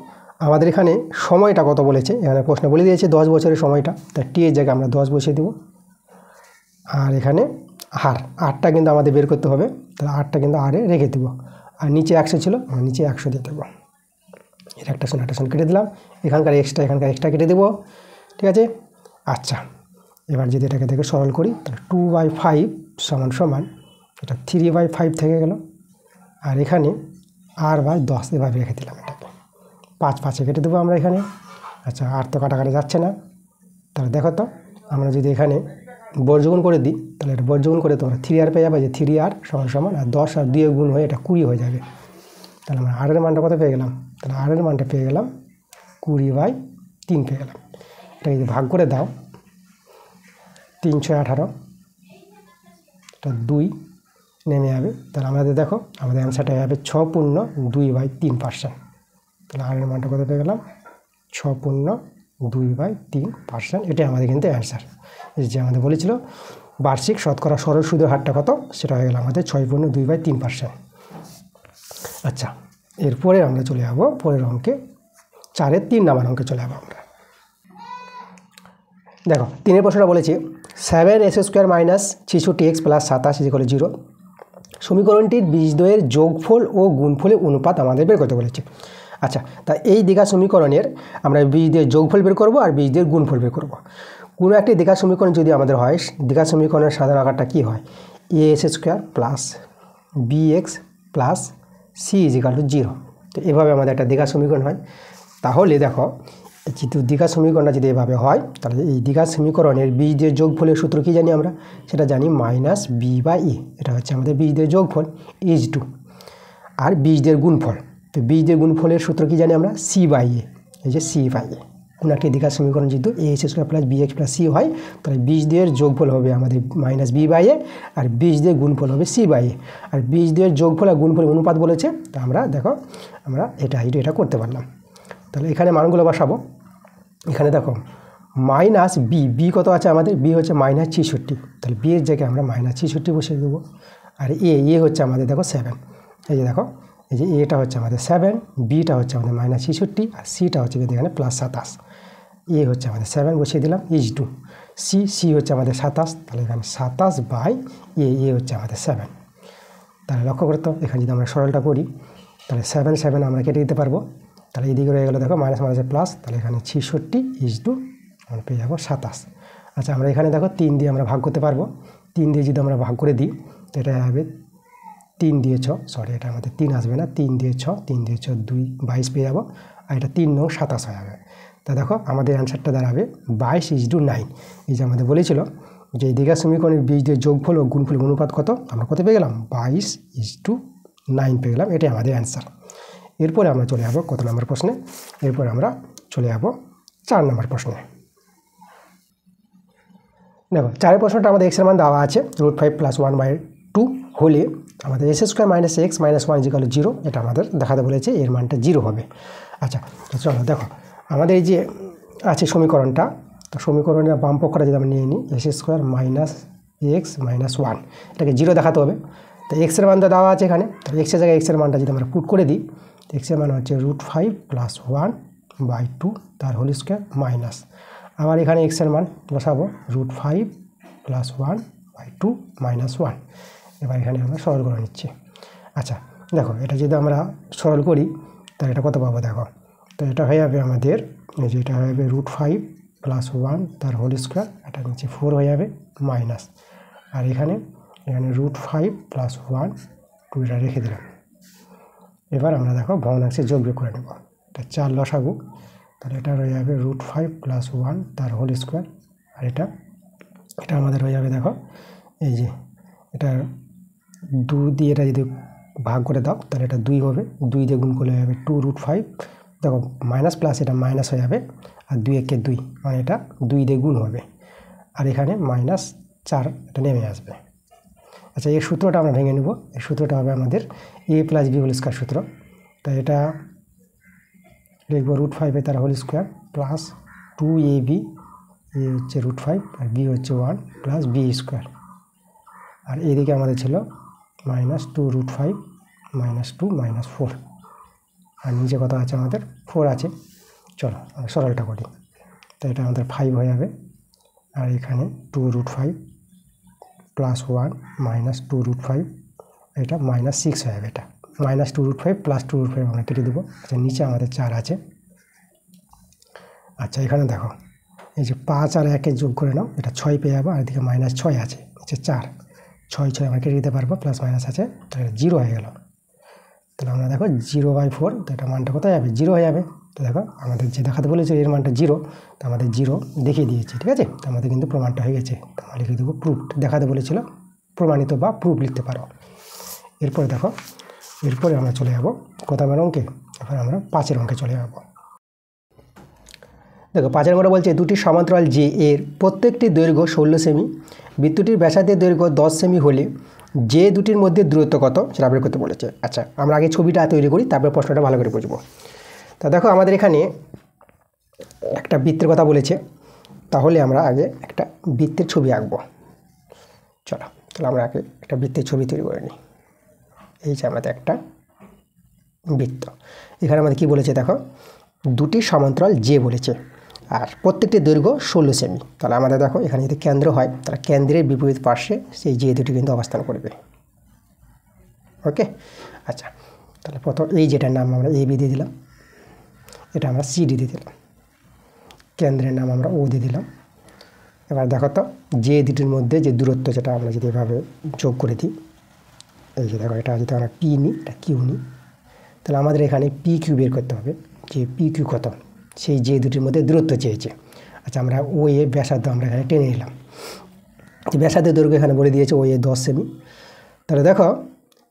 আমাদের এখানে সময়টা কত বলেছে, এখানে প্রশ্ন বলে দিয়েছে 10 বছরের সময়টা, তাই টি এর জায়গায় আমরা 10 বসিয়ে দেবো। আর এখানে আরটা কিন্তু আমাদের বের করতে হবে, তাহলে আরটা কিন্তু আরে রেখে দেবো। আর নিচে 100 ছিল, আমরা নিচে 100 দিয়ে দেবো। এর একটা শূন্য কেটে দিলাম, এখানকার এক্সট্রা কেটে দেবো, ঠিক আছে। আচ্ছা, এবার যদি এটাকে দেখে সরল করি, তাহলে 2/5 সমান এটা 3/5 থেকে গেল। আর এখানে r/10 এভাবে রেখে দিলাম, এটাকে 5 কেটে দেবো আমরা এখানে। আচ্ছা, আর তো কাটাকাটি যাচ্ছে না, তাহলে দেখো তো আমরা যদি এখানে বর্গগুণ করে দিই, তাহলে এটা বর্গগুণ করে তোমরা 3r পেয়ে যাবে, যে 3r সমান আর 10 আর 2 গুণ হয়ে এটা 20 হয়ে যাবে। তাহলে আমরা r এর মানটা কত পেয়ে গেলাম, তাহলে r এর মানটা পেয়ে গেলাম 20/3 পেয়ে গেলাম। এটা যদি ভাগ করে দাও, 3×6=18, এটা 2 নেমে যাবে। তাহলে আমাদের দেখো আমাদের অ্যান্সারটা হয়ে যাবে 6.2/3%। তাহলে r এর মানটা কত পেয়ে গেলাম, 6.2/3%। এটাই আমাদের কিন্তু অ্যান্সার। এই যে আমাদের বলেছিল বার্ষিক শতকরা সরল সুদের হারটা কত, সেটা হয়ে গেল আমাদের 6.2/3%। আচ্ছা, এরপরে আমরা চলে যাবো পরের অঙ্কে, 4-এর 3 নম্বর অঙ্কে চলে যাবো আমরা। দেখো 3-এর প্রশ্নটা বলেছে 7x² - 66x + 27 = 0। সমীকরণটির বীজদ্বয়ের যোগফল ও গুণফলের অনুপাত আমাদের বের করতে বলেছে। আচ্ছা, তা এই দ্বিঘাত সমীকরণের আমরা বীজদ্বয়ের যোগফল বের করব আর বীজদ্বয়ের গুণফল বের করব। কোনো একটি দ্বিঘাত সমীকরণ যদি আমাদের হয়, দ্বিঘাত সমীকরণের সাধারণ আকারটা কী হয়, ax² + bx + c = 0। তো এভাবে আমাদের একটা দ্বিঘাত সমীকরণ হয়। তাহলে দেখো যেহেতু দ্বিঘাত সমীকরণটা যদি এভাবে হয়, তাহলে এই দ্বিঘাত সমীকরণের বীজদ্বয়ের যোগফলের সূত্র কী জানি আমরা, সেটা জানি -b/e। এটা হচ্ছে আমাদের বীজদ্বয়ের যোগফল h2। আর বীজদ্বয়ের গুণফল, তো বীজদ্বয়ের গুণফলের সূত্র কী জানি আমরা, c/a, এই যে c/a। কোনো একটি দ্বিঘাত সমীকরণ যেহেতু ax square plus bx plus C হয়, তাহলে 22 এর যোগফল হবে আমাদের মাইনাস বি বাই এ, আর 22 গুণফল হবে সি বাই এ। আর 22 যোগফল আর গুণফল অনুপাত বলেছে, তো আমরা দেখো আমরা এটা করতে পারলাম। তাহলে এখানে মানগুলো বসাবো। এখানে দেখো মাইনাস বি কত আছে আমাদের, বি হচ্ছে মাইনাস 66, তাহলে বি এর জায়গায় আমরা মাইনাস 66 বসিয়ে দেবো। আর এ হচ্ছে আমাদের দেখো 7, এই যে দেখো এই যে এটা হচ্ছে আমাদের 7, বিটা হচ্ছে আমাদের মাইনাস 66, আর সিটা হচ্ছে এখানে প্লাস 27। এ হচ্ছে আমাদের 7 বসিয়ে দিলাম, ইজ টু সি হচ্ছে আমাদের 27, তাহলে এখানে 27 বাই এ হচ্ছে আমাদের 7। তাহলে লক্ষ্য করতে হবে এখানে যদি আমরা সরলটা করি, তাহলে 7 আমরা কেটে দিতে পারবো। তাহলে এদিকে রয়ে গেলো দেখো মাইনাস মাইনাসে প্লাস, তাহলে এখানে 66 ইজ টু আমরা পেয়ে যাবো 27। আচ্ছা, আমরা এখানে দেখো 3 দিয়ে আমরা ভাগ করতে পারবো। 3 দিয়ে যদি আমরা ভাগ করে দিই, তো এটা হবে 3 দিয়ে 6, সরি এটা আমাদের 3 আসবে না, 3 দিয়ে 6, 3 দিয়ে 6 2, 22 পেয়ে যাবো। আর এটা 3 9 27 হয়ে যাবে। তা দেখো আমাদের অ্যান্সারটা দাঁড়াবে 22 ইজ টু 9। এই যে আমাদের বলেছিল যে এই দ্বিঘাত সমীকরণের বীজদের যোগফল ও গুণফল অনুপাত কত, আমরা কত পেয়ে গেলাম 22 ইজ টু 9 পেয়ে গেলাম। এটাই আমাদের অ্যান্সার। এরপরে আমরা চলে যাবো কত নম্বর প্রশ্নে, এরপরে আমরা চলে যাবো 4 নম্বর প্রশ্নে। দেখো 4 প্রশ্নটা আমাদের এক্সের মান দেওয়া আছে √5 + 1/2 হলে আমাদের s² - x - 1 = 0, এটা আমাদের দেখাতে বলেছে, এর মানটা 0 হবে। আচ্ছা, তো চলো দেখো আমাদের এই যে আছে সমীকরণটা, তো সমীকরণের বাম পক্ষটা যদি আমরা নিয়ে নিই s² - x - 1, এটাকে 0 দেখাতে হবে। তো এক্সের মানটা দেওয়া আছে এখানে, তো এক্সের জায়গায় এক্সের মানটা যদি আমরা পুট করে দিই, এক্সের মান হচ্ছে √5 + 1/2 তার হোল স্কোয়ার মাইনাস, আবার এখানে এক্সের মান বসাবো √5 + 1/2 - 1। এবার এখানে আমরা সরল করে নিচ্ছি। আচ্ছা দেখো এটা যদি আমরা সরল করি, তাহলে এটা কত পাবো দেখো, তো এটা হয়ে যাবে আমাদের যেটা হয়ে যাবে √5 + 1 তার হোল স্কোয়ার, এটা নিচে 4 হয়ে যাবে মাইনাস, আর এখানে √5 + 1/2 এটা রেখে দিলাম। এবার আমরা দেখো ভগ্নাংশে যোগ বিয়োগ করে নেব, এটা 4 লসাগু, তাহলে এটা হয়ে যাবে √5 + 1 তার হোল স্কোয়ার, আর এটা আমাদের হয়ে যাবে দেখো এই যে এটা 2 দিয়ে এটা যদি ভাগ করে দাও, তাহলে এটা 2 হবে, 2 দিয়ে গুণ করলে হয়ে যাবে 2√5, দেখো মাইনাস প্লাস এটা মাইনাস হয়ে যাবে, আর 2 একে 2 মানে এটা 2 দিয়ে গুণ হবে, আর এখানে -4 এটা নেমে আসবে। আচ্ছা, এই সূত্রটা আমরা ভেঙে নেব। এই সূত্রটা হবে আমাদের a + b হোল স্কোয়ার সূত্র। তাই এটা লিখবো √5 তার হোল স্কোয়ার প্লাস 2ab, এ হচ্ছে √5 আর b হচ্ছে 1 প্লাস b স্কোয়ার, আর এইদিকে আমাদের ছিল -2√5 -2 -4, আর নিচে কত আছে আমাদের 4 আছে। চলো আমরা সরলটা করি, তো এটা আমাদের 5 হয়ে যাবে, আর এখানে 2√5 + 1 -2√5, এটা -6 হয়ে যাবে, এটা -2√5 + 2√5 আমরা কেটে দেবো। আচ্ছা, নিচে আমাদের 4 আছে। আচ্ছা, এখানে দেখো এই যে 5 আর 1 যোগ করে নাও, এটা 6 পেয়ে যাবো, আর এদিকে -6 আছে, নিচে 4, 6 আমরা কেটে দিতে পারবো, প্লাস মাইনাস আছে, তাহলে 0 হয়ে গেল। তাহলে আমরা দেখো 0/4, তো এটা মানটা কোথায় যাবে 0 হয়ে যাবে। তো দেখো আমাদের যে দেখাতে বলেছে এর মানটা 0, তো আমাদের 0 দেখিয়ে দিয়েছে, ঠিক আছে, তো আমাদের কিন্তু প্রমাণটা হয়ে গেছে। তো আমরা লিখে দেবো প্রুফ, দেখাতে বলেছিল প্রমাণিত বা প্রুফ লিখতে পারো। এরপরে দেখো, এরপরে আমরা চলে যাব কত নম্বর অঙ্কে, এখন আমরা 5 অঙ্কে চলে যাব। দেখো 5 নম্বরে বলছে দুটি সমান্তরাল যে এর প্রত্যেকটি দৈর্ঘ্য 16 সেমি, বৃত্তটির ব্যাসার্ধের দৈর্ঘ্য 10 সেমি হলে যে দুটির মধ্যে দূরত্ব কত সেটা বের করতে বলেছে। আচ্ছা, আমরা আগে ছবিটা তৈরি করি, তারপর প্রশ্নটা ভালো করে বুঝবো। তা দেখো আমাদের এখানে একটা বৃত্তের কথা বলেছে, তাহলে আমরা আগে একটা বৃত্তের ছবি আঁকবো। চলো তাহলে আমরা আগে একটা বৃত্তের ছবি তৈরি করে নিই। এই যে আমাদের একটা বৃত্ত, এখানে আমাদের কি বলেছে দেখো, দুটি সমান্তরাল যে বলেছে, আর প্রত্যেকটি দৈর্ঘ্য 16 সেমি। তাহলে আমাদের দেখো এখানে যদি কেন্দ্র হয়, তাহলে কেন্দ্রের বিপরীত পার্শ্বে সেই যে দুটি কিন্তু অবস্থান করবে। ওকে, আচ্ছা তাহলে প্রথম এই যেটার নাম আমরা AB দিয়ে দিলাম, এটা আমরা CD দিয়ে দিলাম, কেন্দ্রের নাম আমরা O দিয়ে দিলাম। এবার দেখো তো যে দুটির মধ্যে যে দূরত্ব, যেটা আমরা যদি এভাবে যোগ করে দিই, এই যে দেখো এটা যদি আমরা P নিই, এটা Q নিই, তাহলে আমাদের এখানে PQ বের করতে হবে, যে PQ কত, সেই যে দুটির মধ্যে দূরত্ব চেয়েছে। আচ্ছা, আমরা OA ব্যাসার্ধ আমরা এখানে টেনে নিলাম, যে ব্যাসার্ধের দৈর্ঘ্য এখানে বলে দিয়েছে OA 10 সেমি। তাহলে দেখো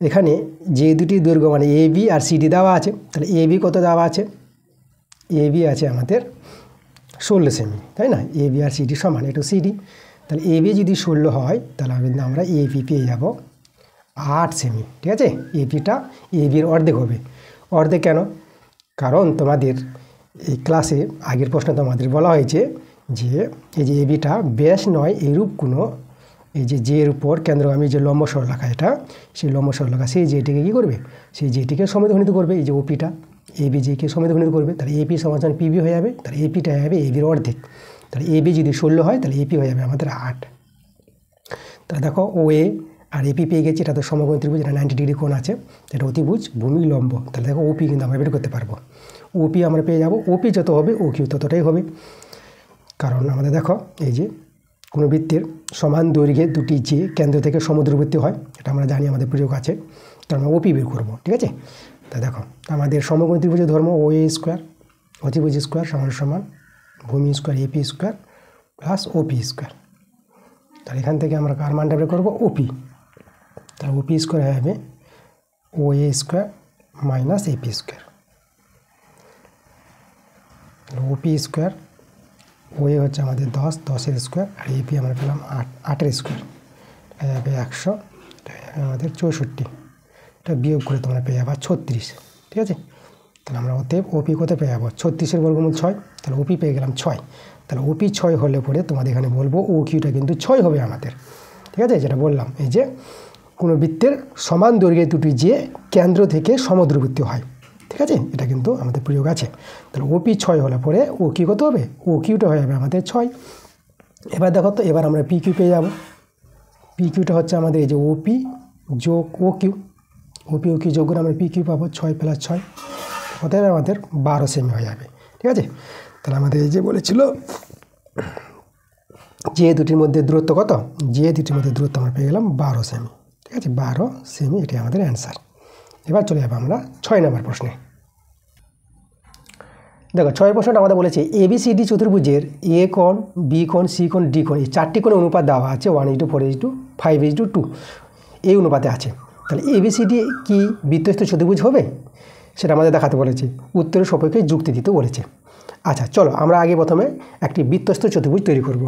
এখানে যে দুটি দৈর্ঘ্য মানে AB আর CD দেওয়া আছে, তাহলে AB কত দেওয়া আছে, AB আছে আমাদের 16 সেমি, তাই না? এ বি আর সিডি সমান, একটু সিডি, তাহলে এ বি যদি 16 হয় তাহলে কিন্তু আমরা এ বি পেয়ে যাব 8 সেমি, ঠিক আছে? এ বিটা এ বির অর্ধেক হবে। অর্ধেক কেন? কারণ তোমাদের এই ক্লাসে আগের প্রশ্ন তোমাদের বলা হয়েছে যে এই যে এ বিটা ব্যাস নয় এইরূপ কোনো এই যে এর উপর কেন্দ্রগামী যে লম্ব সরলরেখা, এটা সেই লম্ব সরলরেখা সেই জেটিকে কী করবে, সেই জেটিকে সমদ্বিখণ্ডিত করবে। এই যে ওপিটা এ বি জেকে সমদ্বিখণ্ডিত করবে, তাহলে এপি সমান পিবি হয়ে যাবে, তাহলে এপিটা হয়ে যাবে এ বির অর্ধেক। তাহলে এ বি যদি 16 হয় তাহলে এপি হয়ে যাবে আমাদের 8। তাহলে দেখো ও এ আর এপি পেয়ে গেছি, এটা তো সমকোণ ত্রিভুজ, এটা 90 ডিগ্রি কোণ আছে, এটা অতিভুজ ভূমি লম্ব। তাহলে দেখো ওপি কিন্তু আমরা বের করতে পারবো, ওপি আমরা পেয়ে যাব, ওপি যত হবে ও কিউ ততটাই হবে। কারণ আমাদের দেখো এই যে কোনো বৃত্তের সমান দৈর্ঘ্যে দুটি যে কেন্দ্র থেকে সমদূরবর্তী হয়, এটা আমরা জানি, আমাদের প্রয়োগ আছে, তো আমরা ওপি বের করবো, ঠিক আছে? তা দেখো আমাদের সমকোণ ত্রিভুজের ধর্ম ও এ স্কোয়ার, অতিভুজ স্কোয়ার সমান সমান ভূমি square AP square plus OP square. তাহলে এখান থেকে আমরা কার মানটা বের করবো, ওপি। তাহলে ওপি স্কোয়ার হয়ে যাবে O A square minus AP square. OP square, O A হচ্ছে আমাদের 10, 10-এর স্কোয়ার, আর এপি আমরা পেলাম 8-এর স্কোয়ার, এটা যাবে 100, আমাদের 64, এটা বিয়োগ করে তোমরা পেয়ে যাবা 36, ঠিক আছে? তাহলে আমরা অতএব ওপি কত পেয়ে যাবো, 36-এর বর্গমূল 6, তাহলে ওপি পেয়ে গেলাম 6। তাহলে ওপি 6 হলে পরে তোমাদের এখানে বলবো ও কিউটা কিন্তু 6 হবে আমাদের, ঠিক আছে? যেটা বললাম এই যে কোনো বৃত্তের সমান দৈর্ঘ্যে দুটি যে কেন্দ্র থেকে সমদূরবর্তী হয়, ঠিক আছে? এটা কিন্তু আমাদের প্রয়োগ আছে। তাহলে ওপি 6 হলে পরে ও কিউ কত হবে, ও কিউটা হয়ে যাবে আমাদের 6। এবার দেখো তো, এবার আমরা পি কিউ পেয়ে যাব। পি কিউটা হচ্ছে আমাদের এই যে ওপি যোগ ও কিউ, ওপি ও কিউ যোগ করে আমরা পি কিউ পাবো 6 + 6, অতএব আমাদের 12 সেমি হয়ে যাবে, ঠিক আছে? তাহলে আমাদের এই যে বলেছিল যে দুটির মধ্যে দূরত্ব কত, যে দুটির মধ্যে দূরত্ব আমরা পেয়ে গেলাম 12 সেমি, ঠিক আছে? 12 সেমি, এটাই আমাদের অ্যান্সার। এবার চলে যাবো আমরা 6 নম্বর প্রশ্নে। দেখো 6 প্রশ্নটা আমাদের বলেছে এবিসিডি চতুর্ভুজের এ কোণ, বি কোণ, সি কোণ, ডি কোণ, এই 4টি কোণের অনুপাত দেওয়া আছে 1:4:2, 5:2, এই অনুপাতে আছে। তাহলে এবিসিডি কি বৃত্তস্থ চতুর্ভুজ হবে সেটা আমাদের দেখাতে বলেছে, উত্তরের সপক্ষে যুক্তি দিতে বলেছে। আচ্ছা চলো আমরা আগে প্রথমে একটি বৃত্তস্থ চতুর্ভুজ তৈরি করব।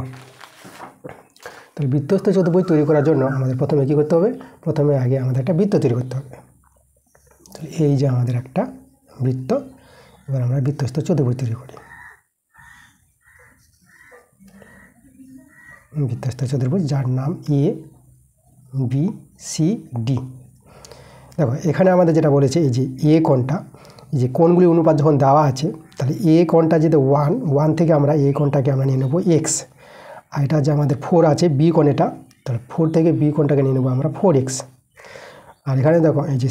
তাহলে বৃত্তস্থ চতুর্ভুজ তৈরি করার জন্য আমাদের প্রথমে কী করতে হবে, প্রথমে আগে আমাদের একটা বৃত্ত তৈরি করতে হবে। তাহলে এই যে আমাদের একটা বৃত্ত, এবার আমরা বৃত্তস্থ চতুর্ভুজ তৈরি করি। বৃত্তস্থ চতুর্ভুজ যার নাম এ বি সি ডি। দেখো এখানে আমাদের যেটা বলেছে এই যে এ কোণটা, এই যে কোণগুলি অনুপাত যখন দেওয়া আছে, তাহলে এ কোণটা যেটা 1 থেকে আমরা এ কোণটাকে আমরা নিয়ে নেবো এক্স, আর এটা যে আমাদের 4 আছে বি কোণ, এটা তাহলে 4 থেকে বি কোণটাকে নিয়ে নেবো আমরা 4x। আর এখানে দেখো এই যে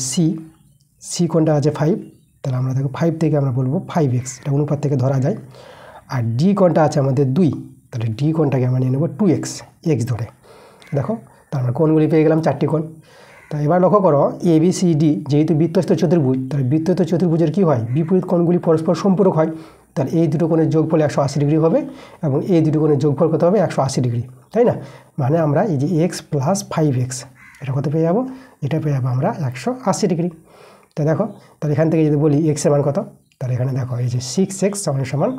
সি কোণটা আছে 5, তাহলে আমরা দেখো 5 থেকে আমরা বলবো 5x, এটা অনুপাত থেকে ধরা যায়। আর ডি কোণটা আছে আমাদের 2, তাহলে ডি কোণটাকে আমরা নিয়ে নেবো 2x, এক্স ধরে। দেখো তার আমরা কোণগুলি পেয়ে গেলাম 4টি কোণ। তা এবার লক্ষ্য করো এ বি সি ডি যেহেতু বৃত্তস্থ চতুর্ভুজ, তাহলে বৃত্তস্থ চতুর্ভুজের কী হয়, বিপরীত কোণগুলি পরস্পর সম্পূরক হয়। তাহলে এই দুটো কোণের যোগফল 180 ডিগ্রি হবে এবং এই দুটো কোণের যোগফল কত হবে 180 ডিগ্রি, তাই না? মানে আমরা এই যে x + 5x এটা কত পেয়ে যাবো, এটা পেয়ে যাবো আমরা 180 ডিগ্রি। তা দেখো তাহলে এখান থেকে যদি বলি এক্সের মান কত, তাহলে এখানে দেখো এই যে 6x সমান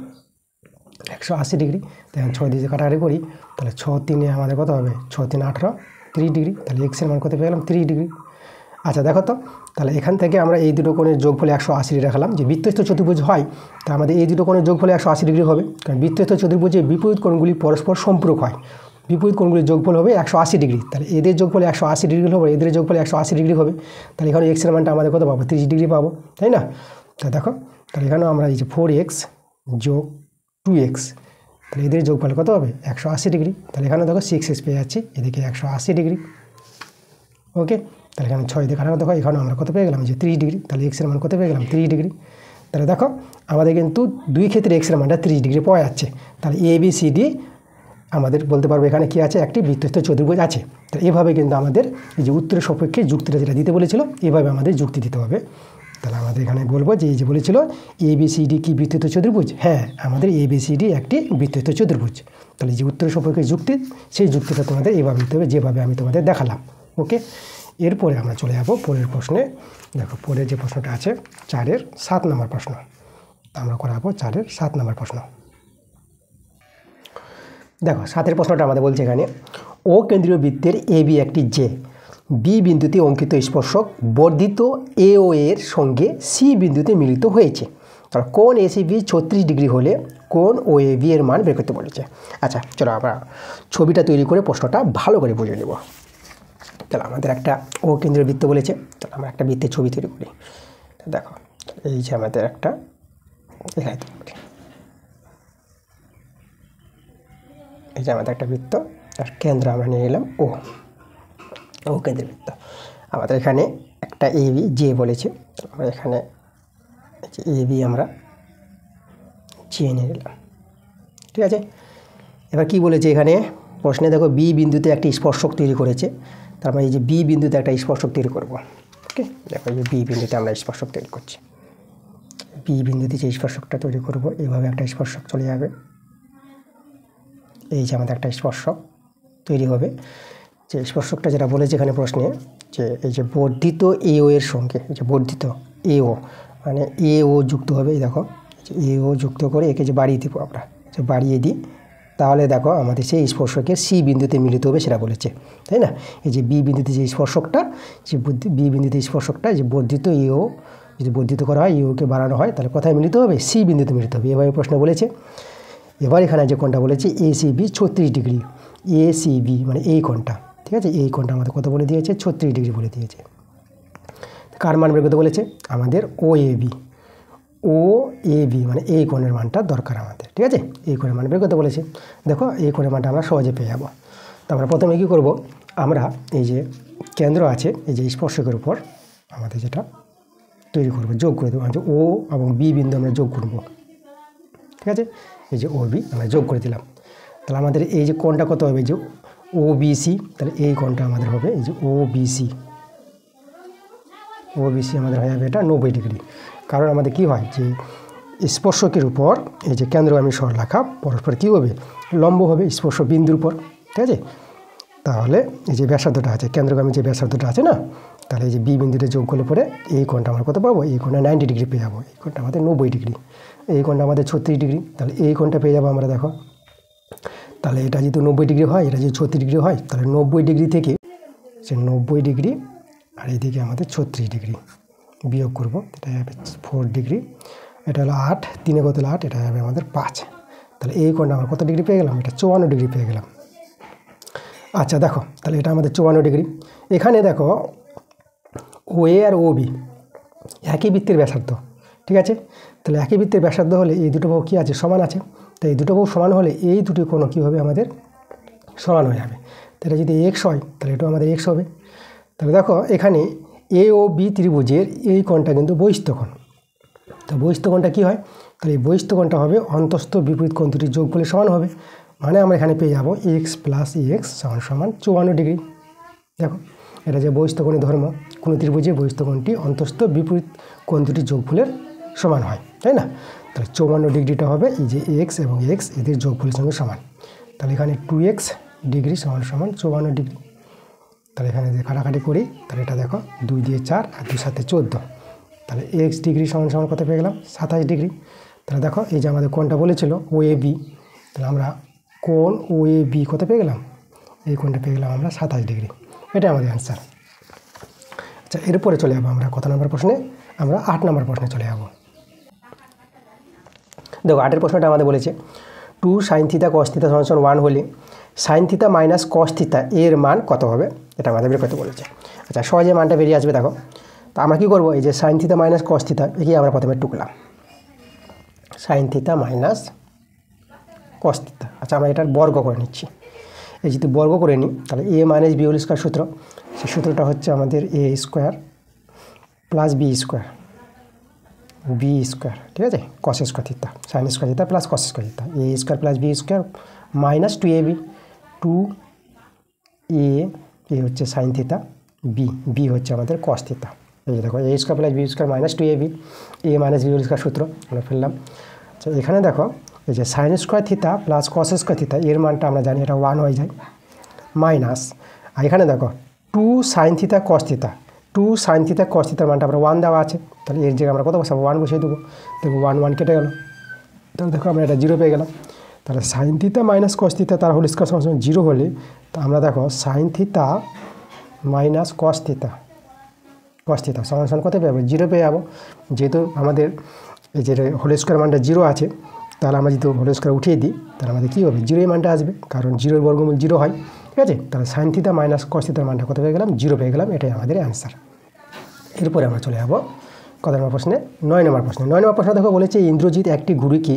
180 ডিগ্রি। তাহলে 6 দিয়ে কাটাকাটি করি, তাহলে 6 3 আমাদের কত হবে, 6 3 18, 30 ডিগ্রি। তাহলে এক্সের মান কত পেয়ে গেলাম 30 ডিগ্রি। আচ্ছা দেখো তো, তাহলে এখান থেকে আমরা এই দুটো কোণের যোগফল 180 ডিগ্রি রাখলাম। যে বৃত্তস্থ চতুর্ভুজ হয় তা আমাদের এই দুটো কোণের যোগফল 180 ডিগ্রি হবে, কারণ বৃত্তস্থ চতুর্ভুজে বিপরীত কোণগুলি পরস্পর সম্পূরক হয়। বিপরীত কোণগুলির যোগফল হবে 180 ডিগ্রি, তাহলে এদের যোগফল 180 ডিগ্রি হবে, এদের যোগফল 180 ডিগ্রি হবে। তাহলে এখানে এক্সের মানটা আমাদের কত পাবো, 30 ডিগ্রি পাবো, তাই না? তা দেখো তাহলে এখানেও আমরা এই যে 4x যোগ 2x, তাহলে এদের যোগফল কত হবে 180 ডিগ্রি। তাহলে এখানে দেখো 6x পেয়ে যাচ্ছি, এদিকে 180 ডিগ্রি। ওকে, তাহলে এখানে 6 দিয়ে কাটাকাটি দেখো, এখানে আমরা কত পেয়ে গেলাম যে 30 ডিগ্রি। তাহলে এক্সের মান কত পেয়ে গেলাম 30 ডিগ্রি। তাহলে দেখো আমাদের কিন্তু দুই ক্ষেত্রে এক্সের মানটা 30 ডিগ্রি পাওয়া যাচ্ছে। তাহলে এ বি সি ডি আমাদের বলতে পারবো এখানে কি আছে, একটি বৃত্তস্থ চতুর্ভুজ আছে। তাহলে এভাবে কিন্তু আমাদের এই যে উত্তরের সপক্ষে যুক্তিটা যেটা দিতে বলেছিল, এভাবে আমাদের যুক্তি দিতে হবে। তাহলে আমাদের এখানে বলবো যে এই যে বলেছিল এ বি সি ডি কি বৃত্তস্থ চতুর্ভুজ, হ্যাঁ আমাদের এ বি সি ডি একটি বৃত্তস্থ চতুর্ভুজ। তাহলে যে উত্তরের সপক্ষে যুক্তি, সেই যুক্তিটা তোমাদের এভাবে দিতে হবে যেভাবে আমি তোমাদের দেখালাম। ওকে, এরপরে আমরা চলে যাব পরের প্রশ্নে। দেখো পরের যে প্রশ্নটা আছে 4-এর 7 নম্বর প্রশ্ন, আমরা করাবো 4-এর 7 নম্বর প্রশ্ন। দেখো 7 প্রশ্নটা আমাদের বলছে এখানে ও কেন্দ্রীয় বৃত্তের এ বি একটি জে বি বিন্দুতে অঙ্কিত স্পর্শক বর্ধিত এ ও এর সঙ্গে সি বিন্দুতে মিলিত হয়েছে। তাহলে কোণ এসিবি 36 ডিগ্রি হলে কোণ ও এ বি এর মান বের করতে বলেছে। আচ্ছা চলো আমরা ছবিটা তৈরি করে প্রশ্নটা ভালো করে বুঝে নেব। তাহলে আমাদের একটা ও কেন্দ্রীয় বৃত্ত বলেছে, তাহলে আমরা একটা বৃত্তের ছবি তৈরি করি। দেখো এই যে আমাদের একটা এখানে তৈরি করি, এই যে আমাদের একটা বৃত্ত, আর কেন্দ্র আমরা নিয়ে নিলাম ও কেন্দ্রের বৃত্ত। আমাদের এখানে একটা এ বি জে বলেছে, আমরা এখানে এ বি আমরা জে নিয়ে নিলাম। ঠিক আছে, এবার কি বলেছে এখানে প্রশ্নে দেখো বি বিন্দুতে একটি স্পর্শক তৈরি করেছে, তারপর এই যে বি বিন্দুতে একটা স্পর্শক তৈরি করব। ওকে, দেখো এই যে বি বিন্দুতে আমরা স্পর্শক তৈরি করছি। বি বিন্দুতে যে স্পর্শকটা তৈরি করব, এইভাবে একটা স্পর্শক চলে যাবে। এই যে আমাদের একটা স্পর্শক তৈরি হবে, যে স্পর্শকটা যেটা বলেছে এখানে প্রশ্নে, যে এই যে বর্ধিত এ ও এর সঙ্গে, এই যে বর্ধিত এ ও মানে এ ও যুক্ত হবে। এই দেখো এ ও যুক্ত করে একে যে বাড়িয়ে দিব, আমরা যে বাড়িয়ে দিই, তাহলে দেখো আমাদের সেই স্পর্শকের সি বিন্দুতে মিলিত হবে সেটা বলেছে, তাই না? এই যে বি বিন্দুতে যে স্পর্শকটা, যে বি বিন্দুতে স্পর্শকটা যে বর্ধিত এ ও, যদি বর্ধিত করা হয় ইউকে বাড়ানো হয়, তাহলে কোথায় মিলিত হবে? সি বিন্দুতে মিলিত হবে। এভাবে প্রশ্ন বলেছে। এবার এখানে যে কোণটা বলেছে এসিবি 36 ডিগ্রি, এসিবি মানে এই কোণটা, ঠিক আছে, এই কোণটা আমাদের কত বলে দিয়েছে? 36 ডিগ্রি বলে দিয়েছে। কার মান বের করতে বলেছে? আমাদের ও এ বি মানে এই কোণের মানটা দরকার আমাদের, ঠিক আছে, এই কোণের মান বের করতে বলেছে। দেখো এই কোণের মানটা আমরা সহজে পেয়ে যাবো। তো আমরা প্রথমে কী করব, আমরা এই যে কেন্দ্র আছে এই যে স্পর্শকের উপর আমাদের যেটা তৈরি করবো, যোগ করে দেবো, ও এবং বি বিন্দু আমরা যোগ করব। ঠিক আছে, এই যে ও বি আমরা যোগ করে দিলাম। তাহলে আমাদের এই যে কোণটা কত হবে? এই যে ও বিসি, তাহলে এই কোণটা আমাদের হবে এই যে ও বিসি আমাদের হয়ে যাবে এটা 90 ডিগ্রি। কারণ আমাদের কি হয় যে স্পর্শকের উপর এই যে কেন্দ্রগামী সরলরেখা পরস্পর কী হবে? লম্ব হবে স্পর্শ বিন্দুর উপর, ঠিক আছে। তাহলে এই যে ব্যাসার্ধটা আছে, কেন্দ্রগামী যে ব্যাসার্ধটা আছে না, তাহলে এই যে বি বিন্দুতে যোগ করলে পরে এই কোণটা আমরা কত পাবো? এই কোণটা 90 ডিগ্রি পেয়ে যাবো। এই কোণটা আমাদের 90 ডিগ্রি, এই কোণটা আমাদের 36 ডিগ্রি, তাহলে এই কোণটা পেয়ে যাবো আমরা। দেখো তাহলে এটা যেহেতু 90 ডিগ্রি হয়, এটা যদি 36 ডিগ্রি হয়, তাহলে 90 ডিগ্রি থেকে সে 90 ডিগ্রি আর এইদিকে আমাদের 36 ডিগ্রি বিয়োগ করবো, এটা হবে 4 ডিগ্রি। এটা হলো 8, 3 কত হলো 8, এটা হবে আমাদের 5। তাহলে এই কোণটা আমরা কত ডিগ্রি পেয়ে গেলাম? এটা 54 ডিগ্রি পেয়ে গেলাম। আচ্ছা দেখো তাহলে এটা আমাদের 54 ডিগ্রি। এখানে দেখো ও এ আর ও বি একই বৃত্তের ব্যাসার্ধ, ঠিক আছে। তাহলে একই বৃত্তের ব্যাসার্ধ হলে এই দুটো বাহু কী আছে? সমান আছে। তো এই দুটো বাহু সমান হলে এই দুটি কোণ কী হবে? আমাদের সমান হয়ে যাবে। তাহলে যদি এক্স হয় তাহলে এটাও আমাদের এক্স হবে। তাহলে দেখো এখানে এ ও বি ত্রিভুজের এই কোণটা কিন্তু বহিস্থ কোণ। তো বহিস্থ কোণটা কী হয়? তাহলে এই বহিস্থ কোণটা হবে অন্তস্থ বিপরীত কোণ দুটির যোগফলের সমান হবে। মানে আমরা এখানে পেয়ে যাবো এক্স প্লাস এক্স সমান 54 ডিগ্রি। দেখো এটা যে বহিস্থ কোণের ধর্ম, কোনো ত্রিভুজে বহিস্থ কোণটি অন্তস্থ বিপরীত কোণ দুটির যোগফলের সমান হয়, তাই না? তাহলে 54 ডিগ্রিটা হবে এই যে এক্স এবং এক্স এদের যোগফলের সঙ্গে সমান। তাহলে এখানে 2x ডিগ্রি সমান 54 ডিগ্রি। তাহলে এখানে যে কাটাকাটি করি, তাহলে এটা দেখো 2 দিয়ে 4 আর 2 সাথে 14, তাহলে এক্স ডিগ্রি সমান কত পেয়ে গেলাম? 27 ডিগ্রি। তাহলে দেখো এই যে আমাদের কোণটা বলেছিল ও এ বি, তাহলে আমরা কোণ ও এ বি কত পেয়ে গেলাম? এই কোণটা পেয়ে গেলাম আমরা 27 ডিগ্রি। এটা আমাদের অ্যান্সার। আচ্ছা এরপরে চলে যাবো আমরা কত নম্বর প্রশ্নে? আমরা 8 নম্বর প্রশ্নে চলে যাবো। দেখো 8 প্রশ্নটা আমাদের বলেছে 2 sin θ cos θ সমান 1 হলে sin θ মাইনাস cos θ এর মান কত হবে? এটা আমাদের বের করতে বলেছে। আচ্ছা সহজে মানটা বেরিয়ে আসবে। দেখো তো আমরা কী করবো? এই যে sin θ মাইনাস cos θ একে আমরা প্রথমে টুকলাম, sin θ মাইনাস cos θ। আচ্ছা আমরা এটার বর্গ করে নিচ্ছি। এই যদি বর্গ করে নিই তাহলে A minus B whole square সূত্র, সেই সূত্রটা হচ্ছে আমাদের A square plus B square, ঠিক আছে, cos square theta sine square theta plus cos square theta, A square plus B square minus 2ab, 2a হচ্ছে সাইন থিটা, বি হচ্ছে আমাদের কস থিটা। এই যে দেখো A square plus B square minus 2ab, A minus B whole square সূত্র আমরা ফেললাম। আচ্ছা এখানে দেখো এই যে sine square theta plus cos square theta এর মানটা আমরা জানি এটা 1 হয়ে যায়, মাইনাস আর এখানে দেখো 2 sin theta cos theta, 2 sin theta cos থিটার মানটা আমরা 1 দেওয়া আছে, তাহলে এর জায়গায় আমরা কত বসাবো? 1 বসিয়ে দেবো। দেখো 1 1 কেটে গেল, তাহলে দেখো আমরা এটা 0 পেয়ে গেলাম। তাহলে সাইন থিতা মাইনাস কস থিতা তার হোল স্কয়ার সমান 0 হলে তো আমরা দেখো সাইন থিতা মাইনাস কস থিতা সমান সমান কত পেয়ে যাবো 0 পেয়ে যাবো। যেহেতু আমাদের এই যে হোল স্কয়ার মানটা 0 আছে, তাহলে আমরা যদি হোল স্কয়ার উঠিয়ে দিই তাহলে আমাদের কী হবে 0 মানটা আসবে, কারণ 0 বর্গমূল 0 হয়। ঠিক আছে, তাহলে সাইন থিতা মাইনাস কস থিতার মানটা কত পেয়ে গেলাম 0 পেয়ে গেলাম, এটাই আমাদের অ্যান্সার। এরপরে আমরা চলে যাবো কত নম্বর প্রশ্নে 9 নম্বর প্রশ্নে। 9 নম্বর প্রশ্ন দেখো বলেছে ইন্দ্রজিৎ একটি ঘুড়িকে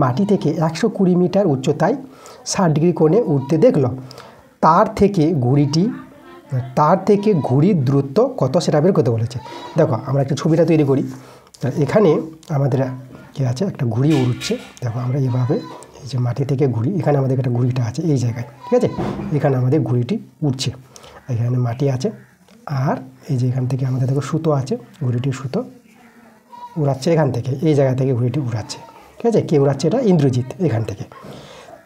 মাটি থেকে 120 মিটার উচ্চতায় 60 ডিগ্রি কোণে উঠতে দেখলো। তার থেকে ঘুড়ির দূরত্ব কত সেটা বের করতে বলেছে। দেখো আমরা একটা ছবিটা তৈরি করি। এখানে আমাদের কী আছে, একটা ঘুড়ি উড়ছে। দেখো আমরা এইভাবে এই যে মাটি থেকে ঘুড়ি, এখানে আমাদের একটা ঘুড়িটা আছে এই জায়গায়। ঠিক আছে, এখানে আমাদের ঘুড়িটি উঠছে, এখানে মাটি আছে, আর এই যে এখান থেকে আমাদের দেখো সুতো আছে, ঘুড়িটির সুতো উড়াচ্ছে এখান থেকে, এই জায়গা থেকে ঘুড়িটি উড়াচ্ছে। ঠিক আছে, কে উড়াচ্ছে? এটা ইন্দ্রজিৎ এখান থেকে।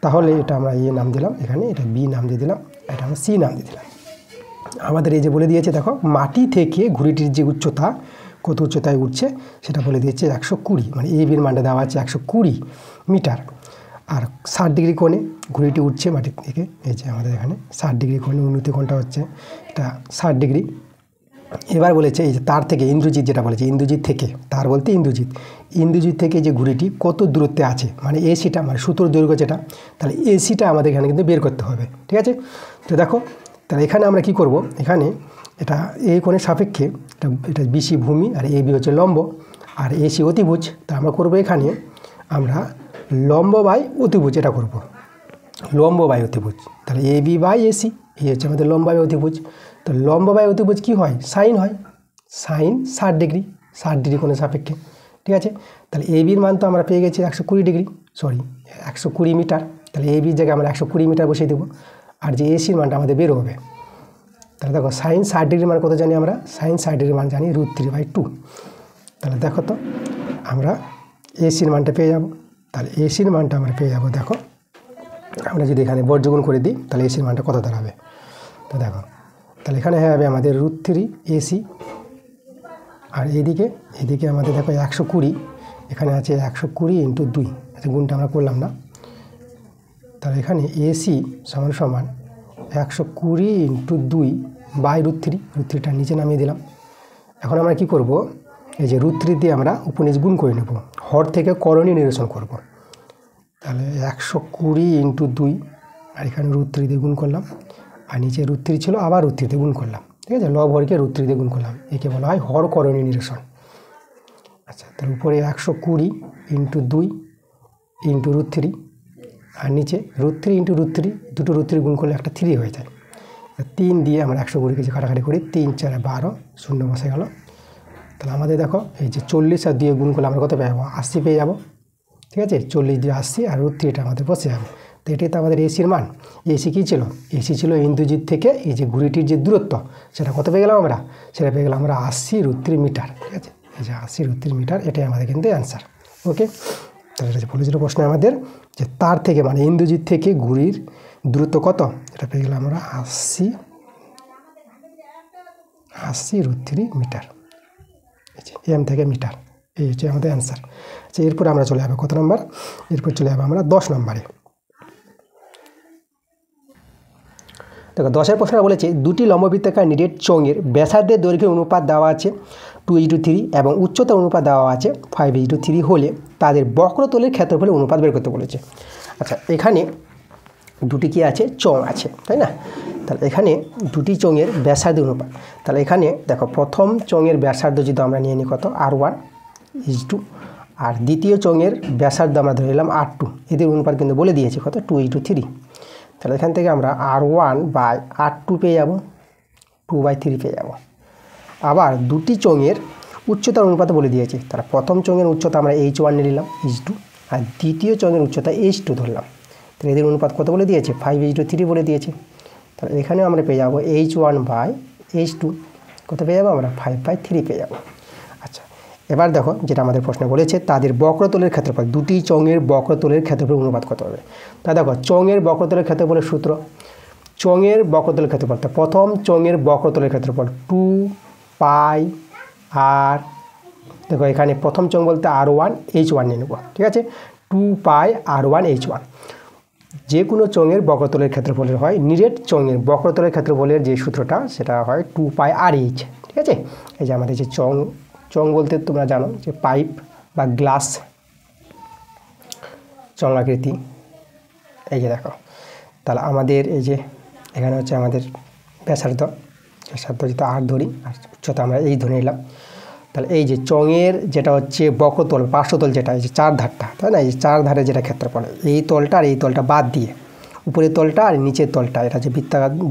তাহলে এটা আমরা এ নাম দিলাম, এখানে এটা বি নাম দিয়ে দিলাম, এটা আমরা সি নাম দিয়ে দিলাম। আমাদের এই যে বলে দিয়েছে দেখো মাটি থেকে ঘুড়িটির যে উচ্চতা, কত উচ্চতায় উঠছে সেটা বলে দিয়েছে 120, মানে এ বির মানটা দেওয়া আছে 120 মিটার। আর 60 ডিগ্রি কোণে ঘুড়িটি উঠছে মাটি থেকে, এই যে আমাদের এখানে 60 ডিগ্রি কোণে, উন্নতি কোণটা হচ্ছে এটা 60 ডিগ্রি। এবার বলেছে এই যে তার থেকে, ইন্দ্রজিৎ যেটা বলেছে, ইন্দ্রজিৎ থেকে, তার বলতে ইন্দ্রজিৎ থেকে যে ঘুড়িটি কত দূরত্বে আছে, মানে এসিটা, মানে সুতোর দৈর্ঘ্য যেটা, তাহলে এসিটা আমাদের এখানে কিন্তু বের করতে হবে। ঠিক আছে, তো দেখো তাহলে এখানে আমরা কি করব, এখানে এটা এই কোণের সাপেক্ষে এটা বিসি ভূমি আর এ বি হচ্ছে লম্ব আর এসি অতিভুজ। তা আমরা করবো এখানে আমরা লম্ব বাই অতিভুজ, এটা করব লম্ব বাই অতিভুজ। তাহলে এ বি বাই এসি, এই হচ্ছে আমাদের লম্ব বাই অতিভুজ। তো লম্ব বাই অতিভুজ কী হয়? সাইন হয়, সাইন 60 ডিগ্রি, 60 ডিগ্রি কোণের সাপেক্ষে। ঠিক আছে, তাহলে এ বির মান তো আমরা পেয়ে গেছি 120 ডিগ্রি, 120 মিটার। তাহলে এ বির জায়গায় আমরা 120 মিটার বসিয়ে দেবো, আর যে এসির মানটা আমাদের বের হবে। তাহলে দেখো সাইন 60 ডিগ্রির মান কত জানি আমরা? সাইন 60 ডিগ্রির মান জানি √3/2। তাহলে দেখো তো আমরা এসির মানটা পেয়ে যাব। তাহলে এসির মানটা আমরা পেয়ে যাব, দেখো আমরা যদি এখানে বর্গগুণ করে দিই তাহলে এসির মানটা কত দাঁড়াবে? তো দেখো তাহলে এখানে হবে আমাদের √3 এসি, আর এদিকে আমাদের দেখো 120, এখানে আছে 120 × 2, আচ্ছা গুণটা আমরা করলাম না। তাহলে এখানে এসি সমান 120 × 2/√3টা নিচে নামিয়ে দিলাম। এখন আমরা কি করব, এই যে √3 দিয়ে আমরা উপনিচ গুণ করে নেব, হর থেকে করণীয় নিরসন করব। তাহলে 120 × 2, আর এখানে √3 দিয়ে গুণ করলাম, আর নিচে √3 ছিল, আবার √3 দিয়ে গুণ করলাম। ঠিক আছে, লব হরকে √3 দিয়ে গুণ করলাম, একে বলা হয় হর করণীয় নিরসন। আচ্ছা, তার উপরে 120 × 2 × √3, আর নিচে √3 × √3, দুটো √3 গুণ করলে একটা 3 হয়ে যায়। 3 দিয়ে আমরা 120 কেজি কাটাকাটি করি, 3 × 4 = 12, শূন্য বসে গেল। তাহলে আমাদের দেখো এই যে 40 আর 2 গুণ করলে আমরা কত পেয়ে যাবো? 80 পেয়ে যাবো। ঠিক আছে, 40 দিয়ে 80, আর √3টা আমাদের বসে যাবে। তো এটাই তো আমাদের এসির মান। এসি কী ছিল? এসি ছিল ইন্দ্রজিৎ থেকে এই যে ঘুড়িটির যে দূরত্ব, সেটা কত পেয়ে গেলাম আমরা? সেটা পেয়ে গেলাম আমরা 80 √3 মিটার। ঠিক আছে, এই যে 80 √3 মিটার, এটাই আমাদের কিন্তু অ্যান্সার। ওকে, তাহলে এটা যে বলেছিল প্রশ্ন আমাদের যে তার থেকে, মানে ইন্দ্রজিৎ থেকে ঘুড়ির দূরত্ব কত, এটা পেয়ে গেলাম আমরা 80 √3 মিটার, এম থেকে মিটার, এই হচ্ছে আমাদের অ্যান্সার। আচ্ছা, এরপরে আমরা চলে যাবো কত নম্বর? এরপর চলে যাবো আমরা 10 নম্বরে। দেখো 10-এর প্রশ্ন বলেছে দুটি লম্ববৃত্তাকার নিরেট চোঙের ব্যাসার্ধের দৈর্ঘ্যের অনুপাত দেওয়া আছে 2:3 এবং উচ্চতার অনুপাত দেওয়া আছে 5:3 হলে তাদের বক্রতলের ক্ষেত্রফলের অনুপাত বের করতে বলেছে। আচ্ছা, এখানে দুটি কি আছে? চোঙ আছে, তাই না? তাহলে এখানে দুটি চোঙের ব্যাসার্ধ অনুপাত। তাহলে এখানে দেখো প্রথম চোঙের ব্যাসার্ধ যদি আমরা নিয়ে নিই কত? R1:2, আর দ্বিতীয় চোঙের ব্যাসার্ধ আমরা ধরে নিলাম R2। এদের অনুপাত কিন্তু বলে দিয়েছে কত? 2:3। তাহলে এখান থেকে আমরা R1/R2 পেয়ে যাব, 2/3 পেয়ে যাব। আবার দুটি চোঙের উচ্চতার অনুপাত বলে দিয়েছে। তাহলে প্রথম চোঙের উচ্চতা আমরা H1 নিয়ে নিলাম, H2, আর দ্বিতীয় চোঙের উচ্চতা H2 ধরলাম। তাহলে এদের অনুপাত কত বলে দিয়েছে? 5:3 বলে দিয়েছে। তাহলে এখানেও আমরা পেয়ে যাবো H1/H2, কত পেয়ে যাবো আমরা? 5/3 পেয়ে যাব। আচ্ছা, এবার দেখো যেটা আমাদের প্রশ্ন বলেছে তাদের বক্রতলের ক্ষেত্রফল, দুটি চোঙের বক্রতলের ক্ষেত্রফলের অনুপাত কত হবে? তা দেখো চোঙের বক্রতলের ক্ষেত্রফলের সূত্র, চোঙের বক্রতলের ক্ষেত্রফল, তা প্রথম চোঙের বক্রতলের ক্ষেত্রফল 2πr, দেখো এখানে প্রথম চোঙ বলতে R1H1 নিয়ে নেব। ঠিক আছে, 2πr1H1 যে কোনো চোঙের বক্রতলের ক্ষেত্রফলের হয় নিরেট চোঙের বক্রতলের ক্ষেত্রফলের যে সূত্রটা সেটা হয় 2πr/h। ঠিক আছে, এই যে আমাদের যে চোঙ বলতে তোমরা জানো যে পাইপ বা গ্লাস চোঙাকৃতি। এই যে দেখো, তাহলে আমাদের এই যে এখানে হচ্ছে আমাদের ব্যাসার্ধ যেটা আর ধরি, আর উচ্চতা আমরা এই ধরে নিলাম। তাহলে এই যে চোঙের যেটা হচ্ছে বক্রতল পার্শ্বতল যেটা এই যে চার ধারটা, তাই না, এই যে চার ধারে যেটা ক্ষেত্রফল, এই তলটা আর এই তলটা বাদ দিয়ে উপরের তলটা আর নিচের তলটা, এটা যে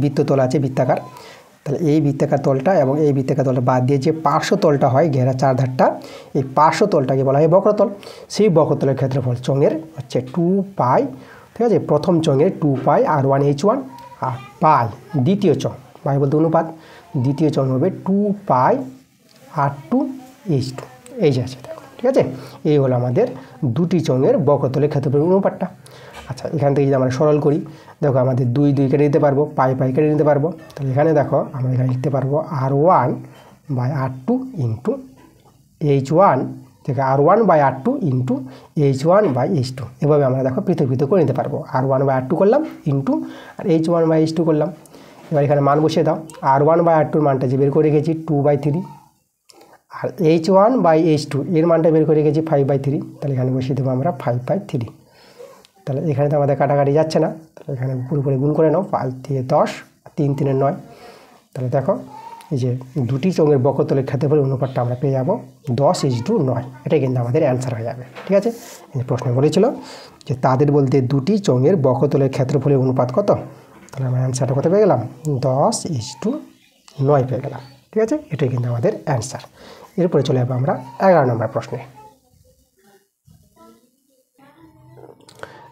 বৃত্ততল আছে বৃত্তাকার, তাহলে এই বৃত্তাকার তলটা এবং এই বৃত্তাকার তলটা বাদ দিয়ে যে পার্শ্বতলটা হয় ঘেরা চার ধারটা, এই পার্শ্বতলটাকে বলা হয় বক্রতল। সেই বক্রতলের ক্ষেত্রফল চোঙের হচ্ছে 2π। ঠিক আছে, প্রথম চোঙের 2πr1h1 আর পাই দ্বিতীয় চোঙ, পাই বলতে অনুপাত, দ্বিতীয় চোঙ হবে 2πr2h2। এই যে আছে দেখো। ঠিক আছে, এই হলো আমাদের দুটি চোঙের বক্রতলের ক্ষেত্রফলের অনুপাতটা। আচ্ছা, এখান থেকে যদি আমরা সরল করি, দেখো আমাদের 2 কেটে নিতে পারবো, পাই কেটে নিতে পারবো। তাহলে এখানে দেখো আমরা এখানে লিখতে পারবো r1/r2 ইন্টু h1 থেকে r1/r2 ইন্টু h1/h2। এভাবে আমরা দেখো পৃথক করে নিতে পারবো। r1/r2 করলাম ইন্টু আর h1/h2 করলাম। এবার এখানে মান বসিয়ে দাও। r1/r2 মানটা যে বের করে রেখেছি 2/3, আর h1/h2 এর মানটা বের করে রেখেছি 5/3। তাহলে এখানে বসিয়ে দেবো আমরা 5/3। তাহলে এখানে তো আমাদের কাটাকাটি যাচ্ছে না, তাহলে এখানে পুরোপুরি গুণ করে নাও, 5 দিয়ে 10, 3 3 9। তাহলে দেখো এই যে দুটি চোঙের বক্রতলের ক্ষেত্রফলের অনুপাতটা আমরা পেয়ে যাবো 10:9। এটাই কিন্তু আমাদের অ্যান্সার হয়ে যাবে। ঠিক আছে, এই প্রশ্ন বলেছিল যে তাদের বলতে দুটি চোঙের বক্রতলের ক্ষেত্রফলের অনুপাত কত, তাহলে আমরা অ্যান্সারটা কত পেয়ে গেলাম, 10:9 পেয়ে গেলাম। ঠিক আছে, এটাই কিন্তু আমাদের অ্যান্সার। এরপরে চলে যাবো আমরা 11 নম্বর প্রশ্নে।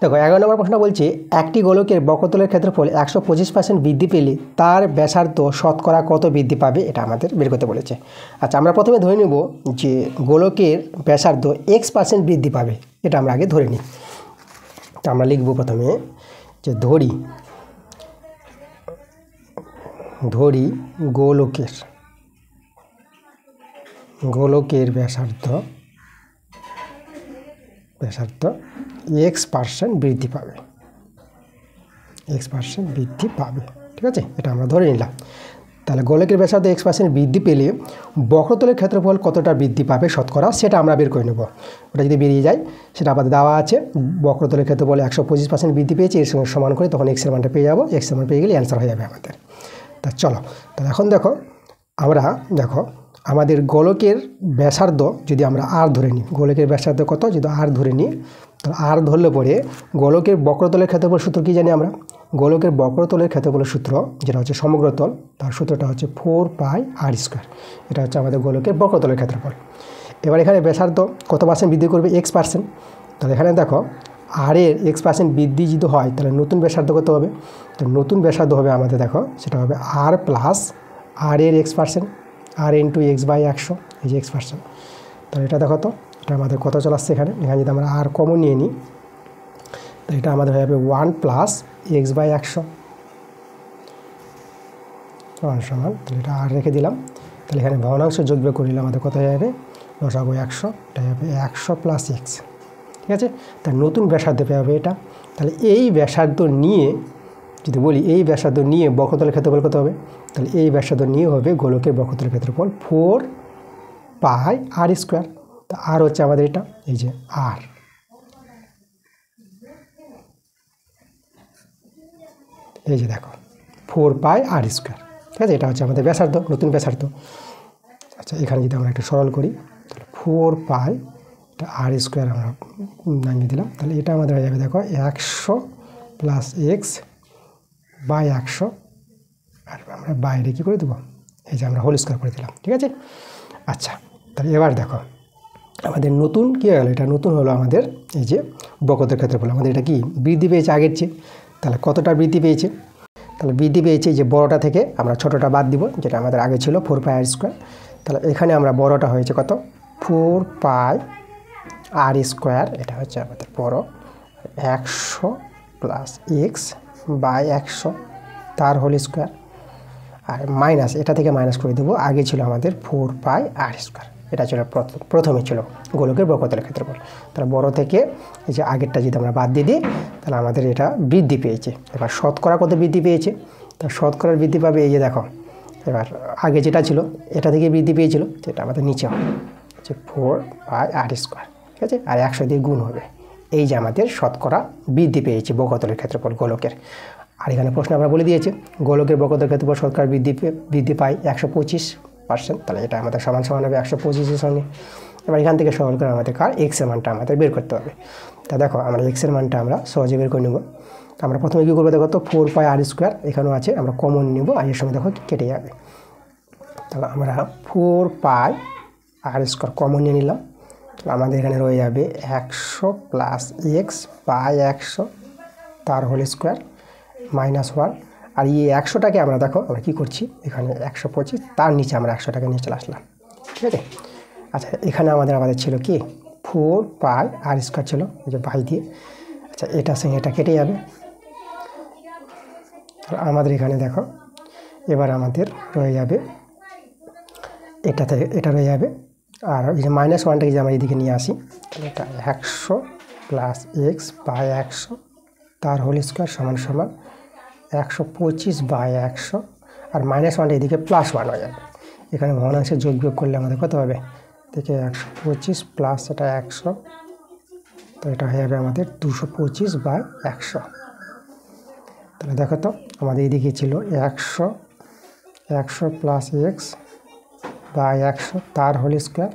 দেখো 11 নম্বর প্রশ্ন বলছে একটি গোলকের বক্রতলের ক্ষেত্রফল 125% বৃদ্ধি পেলে তার ব্যাসার্ধ শতকরা কত বৃদ্ধি পাবে, এটা আমাদের বের করতে বলেছে। আচ্ছা, আমরা প্রথমে ধরে নেব যে গোলকের ব্যাসার্ধ x% বৃদ্ধি পাবে, এটা আমরা আগে ধরে নিই। তো আমরা লিখব প্রথমে যে ধরি গোলকের ব্যাসার্ধ x% বৃদ্ধি পাবে, x% বৃদ্ধি পাবে। ঠিক আছে, এটা আমরা ধরে নিলাম। তাহলে গোলকের ব্যাসার্ধ x% বৃদ্ধি পেলে বক্রতলের ক্ষেত্রফল কতটা বৃদ্ধি পাবে শতকরা, সেটা আমরা বের করে নেব। ওটা যদি বেরিয়ে যায় সেটা আমাদের দেওয়া আছে, বক্রতলের ক্ষেত্রফল 125% বৃদ্ধি পেয়েছে, এর সঙ্গে সমান করে তখন x এর মানটা পেয়ে যাবো। x এর মান পেয়ে গেলে অ্যান্সার হয়ে যাবে আমাদের। তা চলো, তাহলে এখন দেখো আমরা আমাদের গোলকের ব্যাসার্ধ যদি আমরা r ধরে নিই, গোলকের ব্যাসার্ধ কত যদি r ধরে নিই, তাহলে r ধরলে পরে গোলকের বক্রতলের ক্ষেত্রফল সূত্র কী জানি আমরা, গোলকের বক্রতলের ক্ষেত্রফলের সূত্র যেটা হচ্ছে সমগ্রতল, তার সূত্রটা হচ্ছে 4πr²। এটা হচ্ছে আমাদের গোলকের বক্রতলের ক্ষেত্রফল। এবার এখানে ব্যাসার্ধ কত পার্সেন্ট বৃদ্ধি করবে, x%। তাহলে এখানে দেখো r এর x% বৃদ্ধি যদি হয় তাহলে নতুন ব্যাসার্ধ কত হবে, তো নতুন ব্যাসার্ধ হবে আমাদের দেখো সেটা হবে r প্লাস r এর x%, r ইন্টু x/100, এই যে x%। তাহলে এটা দেখো তো এটা আমাদের কত চলে আসছে এখানে যদি আমরা r কমন নিয়ে নিই, তো এটা আমাদের হয়ে যাবে 1 প্লাস x/100 সমান, তাহলে এটা r রেখে দিলাম। তাহলে এখানে ভগ্নাংশ যোগ বিয়োগ করলে আমাদের কত হয়ে যাবে, লসাগু 100, এটা হবে 100 প্লাস x। ঠিক আছে, তার নতুন ব্যাসার্ধ পেয়ে হবে এটা। তাহলে এই ব্যাসার্ধ নিয়ে যদি বলি, এই ব্যাসার্ধ নিয়ে বক্রতলের ক্ষেত্রফল কত হবে, তাহলে এই ব্যাসার্ধ নিয়ে হবে গোলকের বক্রতলের ক্ষেত্রফল 4πr²। তা আর হচ্ছে আমাদের এটা, এই যে r, এই যে দেখো 4πr²। ঠিক আছে, এটা হচ্ছে আমাদের ব্যাসার্ধ, নতুন ব্যাসার্ধ। আচ্ছা, এখানে যদি আমরা একটু সরল করি, তাহলে 4π r² আমরা নামিয়ে দিলাম। তাহলে এটা আমাদের হয়ে যাবে দেখো 100 প্লাস x/100, আর আমরা বাইরে কী করে দেবো, এই যে আমরা হোল স্কোয়ার করে দিলাম। ঠিক আছে, আচ্ছা তাহলে এবার দেখো আমাদের নতুন কী হয়ে গেল, এটা নতুন হলো আমাদের এই যে বক্রতলের ক্ষেত্রফল, আমাদের এটা কি বৃদ্ধি পেয়েছে আগের চেয়ে। তাহলে কতটা বৃদ্ধি পেয়েছে, তাহলে বৃদ্ধি পেয়েছে যে বড়টা থেকে আমরা ছোটোটা বাদ দিব, যেটা আমাদের আগে ছিল 4πr²। তাহলে এখানে আমরা বড়টা হয়েছে কত, 4πr², এটা হচ্ছে আমাদের বড়, 100 প্লাস x/100 তার হোল স্কোয়ার, আর মাইনাস এটা থেকে মাইনাস করে দেবো, আগে ছিল আমাদের 4πr²। এটা ছিল প্রথমে ছিল গোলকের বক্রতলের ক্ষেত্রফল। তাহলে বড় থেকে এই যে আগেরটা যদি আমরা বাদ দিয়ে দিই তাহলে আমাদের এটা বৃদ্ধি পেয়েছে। এবার শতকরা কত বৃদ্ধি পেয়েছে? তা শতকরার বৃদ্ধি পাবে এই যে দেখো, এবার আগে যেটা ছিল এটা থেকে বৃদ্ধি পেয়েছিল, যেটা আমাদের নিচে হবে যে 4/r², ঠিক আছে, আর 100 দিয়ে গুণ হবে। এই যে আমাদের শতকরা বৃদ্ধি পেয়েছে বক্রতলের ক্ষেত্রফল গোলকের। আর এখানে প্রশ্ন আমরা বলে দিয়েছে গোলকের বক্রতলের ক্ষেত্রফল শতকরা বৃদ্ধি পায় 125%, তাহলে এটা আমাদের সমান সমান হবে 125-এর সঙ্গে। এবার এখান থেকে সরল করে আমাদের কার এক্সের মানটা আমাদের বের করতে হবে। তা দেখো আমরা এক্সের মানটা আমরা সহজে বের করে নেব। আমরা প্রথমে কী করবো দেখো তো, 4πr² এখানেও আছে, আমরা কমন নেব আর এর সঙ্গে দেখো কেটে যাবে। তাহলে আমরা 4πr² কমন নিয়ে নিলাম। তাহলে আমাদের এখানে রয়ে যাবে 100 + x/100 তার হোল স্কোয়ার -1। আর এই 100টাকে আমরা দেখো আমরা কী করছি, এখানে 125 তার নিচে আমরা 100টাকে নিয়ে চলে আসলাম, ঠিক আছে। আচ্ছা এখানে আমাদের ছিল কি 4πr² ছিল, এই যে বাই দিয়ে। আচ্ছা এটার সঙ্গে এটা কেটে যাবে। আমাদের এখানে দেখো এবার আমাদের রয়ে যাবে এটা থেকে এটা রয়ে যাবে, আর এই যে -1টাকে যে আমরা এদিকে নিয়ে আসি, তাহলে এটা 100 + x/100 তার হোল স্কোয়ার সমান 125/100, আর -1টা এদিকে +1 হয়ে যাবে। এখানে ভগ্নাংশের যোগ বিয়োগ করলে আমাদের কত হবে, দেখে 125 প্লাস এটা 100, তো এটা হয়ে যাবে আমাদের 225/100। তাহলে দেখো তো আমাদের এদিকে ছিল 100 + x/100 তার হোল স্কোয়ার,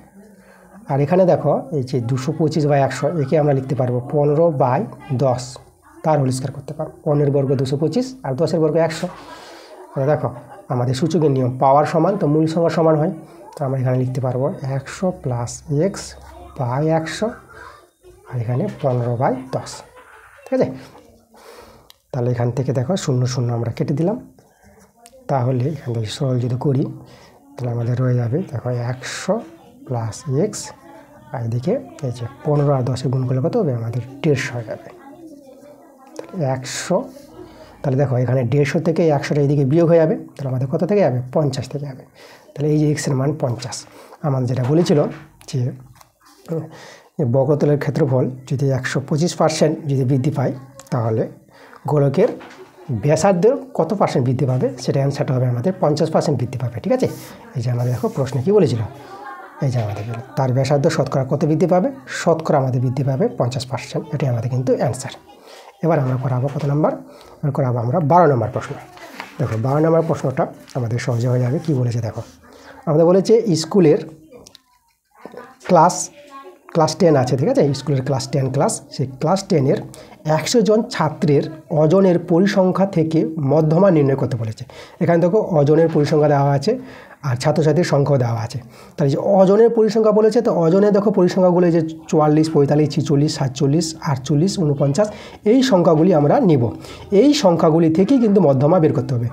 আর এখানে দেখো এই যে 225/100 একে আমরা লিখতে পারবো 15/10 তার হোল স্কোয়ার করতে পারবো। 15 বর্গ 225 আর 10 বর্গ 100। তাহলে দেখো আমাদের সূচকের নিয়ম পাওয়ার সমান তো মূল সংখ্যা সমান হয়, তো আমরা এখানে লিখতে পারবো 100 + x/100 আর এখানে 15/10, ঠিক আছে। তাহলে এখান থেকে দেখো 0 0 আমরা কেটে দিলাম। তাহলে এখান থেকে সরল যদি করি তাহলে আমাদের রয়ে যাবে দেখো 100 + x, আর এদিকে এই যে 15 আর 10 গুণ করলে কত হবে, আমাদের 150 হয়ে যাবে। তাহলে 100, তাহলে দেখো এখানে 150 থেকে 100টা এদিকে বিয়োগ হয়ে যাবে, তাহলে আমাদের কত থেকে যাবে, 50 থেকে যাবে। তাহলে এই যে এক্সের মান 50। আমাদের যেটা বলেছিল যে বক্রতলের ক্ষেত্রফল যদি 125% যদি বৃদ্ধি পায় তাহলে গোলকের ব্যাসার্ধের কত পার্সেন্ট বৃদ্ধি পাবে, সেটা অ্যান্সারটা হবে আমাদের 50% বৃদ্ধি পাবে, ঠিক আছে। এই যে আমাদের দেখো প্রশ্নে কী বলেছিল, এই যে আমাদের তার ব্যাসার্ধ শতকরা কত বৃদ্ধি পাবে, শতকরা আমাদের বৃদ্ধি পাবে 50%, এটাই আমাদের কিন্তু অ্যান্সার। এবার আমরা করাবো কত নাম্বার, করাবো আমরা 12 নম্বর প্রশ্ন। দেখো 12 নম্বর প্রশ্নটা আমাদের সহজে হয়ে যাবে। কি বলেছে দেখো, আমাদের বলেছে স্কুলের ক্লাস 10 আছে, ঠিক আছে, স্কুলের ক্লাস 10 ক্লাস, সেই ক্লাস 10-এর 100 জন ছাত্রের ওজনের পরিসংখ্যা থেকে মধ্যমা নির্ণয় করতে বলেছে। এখানে দেখো ওজনের পরিসংখ্যা দেওয়া আছে আর ছাত্রছাত্রীর সংখ্যাও দেওয়া আছে। তাহলে যে ওজনের পরিসংখ্যা বলেছে, তো ওজনে দেখো পরিসংখ্যাগুলো যে 44, 45, 46, 47, 48, 49 এই সংখ্যাগুলি আমরা নিব। এই সংখ্যাগুলি থেকেই কিন্তু মধ্যমা বের করতে হবে।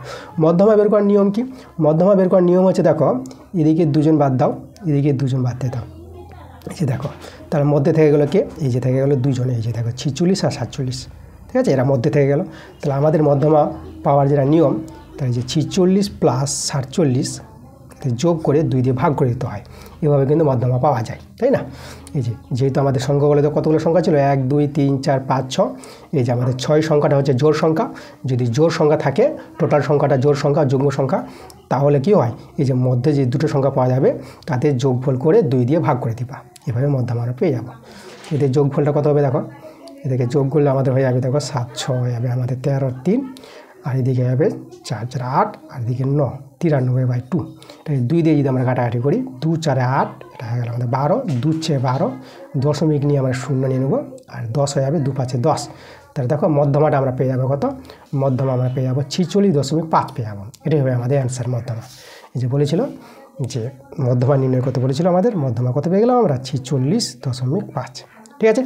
মধ্যমা বের করার নিয়ম কি, মধ্যমা বের করার নিয়ম হচ্ছে দেখো এদিকে 2 জন বাদ দাও, এদিকে 2 জন বাদ দিয়ে দাও, এই যে দেখো তার মধ্যে থেকে গেলো কে, এই যে থেকে গেলো 2 জন, এই যে দেখো 46 আর 47, ঠিক আছে, এরা মধ্যে থেকে গেল। তাহলে আমাদের মধ্যমা পাওয়ার যেটা নিয়ম, তাহলে যে 46 + 47 যোগ করে 2 দিয়ে ভাগ করে দিতে হয়, এভাবে কিন্তু মধ্যমা পাওয়া যায়, তাই না। এই যে যেহেতু আমাদের সংখ্যাগুলো তো কতগুলো সংখ্যা ছিল, 1 2 3 4 5 6, এই যে আমাদের 6 সংখ্যাটা হচ্ছে জোড় সংখ্যা। যদি জোড় সংখ্যা থাকে, টোটাল সংখ্যাটা জোড় সংখ্যা যুগ্ম সংখ্যা, তাহলে কি হয়, এই যে মধ্যে যে দুটো সংখ্যা পাওয়া যাবে তাদের যোগফল করে 2 দিয়ে ভাগ করে দিবা, এভাবে মধ্যমা আমরা পেয়ে যাবো। এদের যোগফলটা কত হবে দেখো, এদিকে যোগ করলে আমাদের হয়ে যাবে দেখো 7 6 হয়ে যাবে আমাদের 13 আর 3, আর এদিকে যাবে 4 4 8, আর এদিকে 9 93/2। এটা 2 দিয়ে যদি আমরা কাটাকাটি করি, 2 4 8, এটা হয়ে গেল আমাদের 12, 2 6 12, দশমিক নিয়ে আমরা 0 নিয়ে নেবো, আর 10 হয়ে যাবে 2 5 10। তাহলে দেখো মধ্যমাটা আমরা পেয়ে যাবো কত, মধ্যমা আমরা পেয়ে যাবো 46.5 পেয়ে যাবো। এটাই হবে আমাদের অ্যান্সার মধ্যমা। এই যে বলেছিল যে মধ্যমা নির্ণয় করতে বলেছিল, আমাদের মধ্যমা কত পেয়ে গেলাম আমরা 46.5, ঠিক আছে।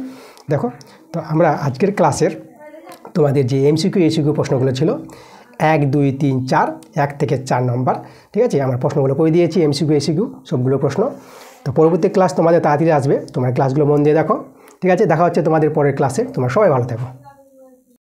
দেখো তো আমরা আজকের ক্লাসের তোমাদের যে এমসিকিউ এসিকিউ প্রশ্নগুলো ছিল 1 2 3 4, 1 থেকে 4 নম্বর, ঠিক আছে, আমরা প্রশ্নগুলো করে দিয়েছি, এমসিকিউ এসিকিউ সবগুলো প্রশ্ন। তো পরবর্তী ক্লাস তোমাদের তাড়াতাড়ি আসবে, তোমরা ক্লাসগুলো মন দিয়ে দেখো, ঠিক আছে। দেখা হচ্ছে তোমাদের পরের ক্লাসে, তোমরা সবাই ভালো থাকো।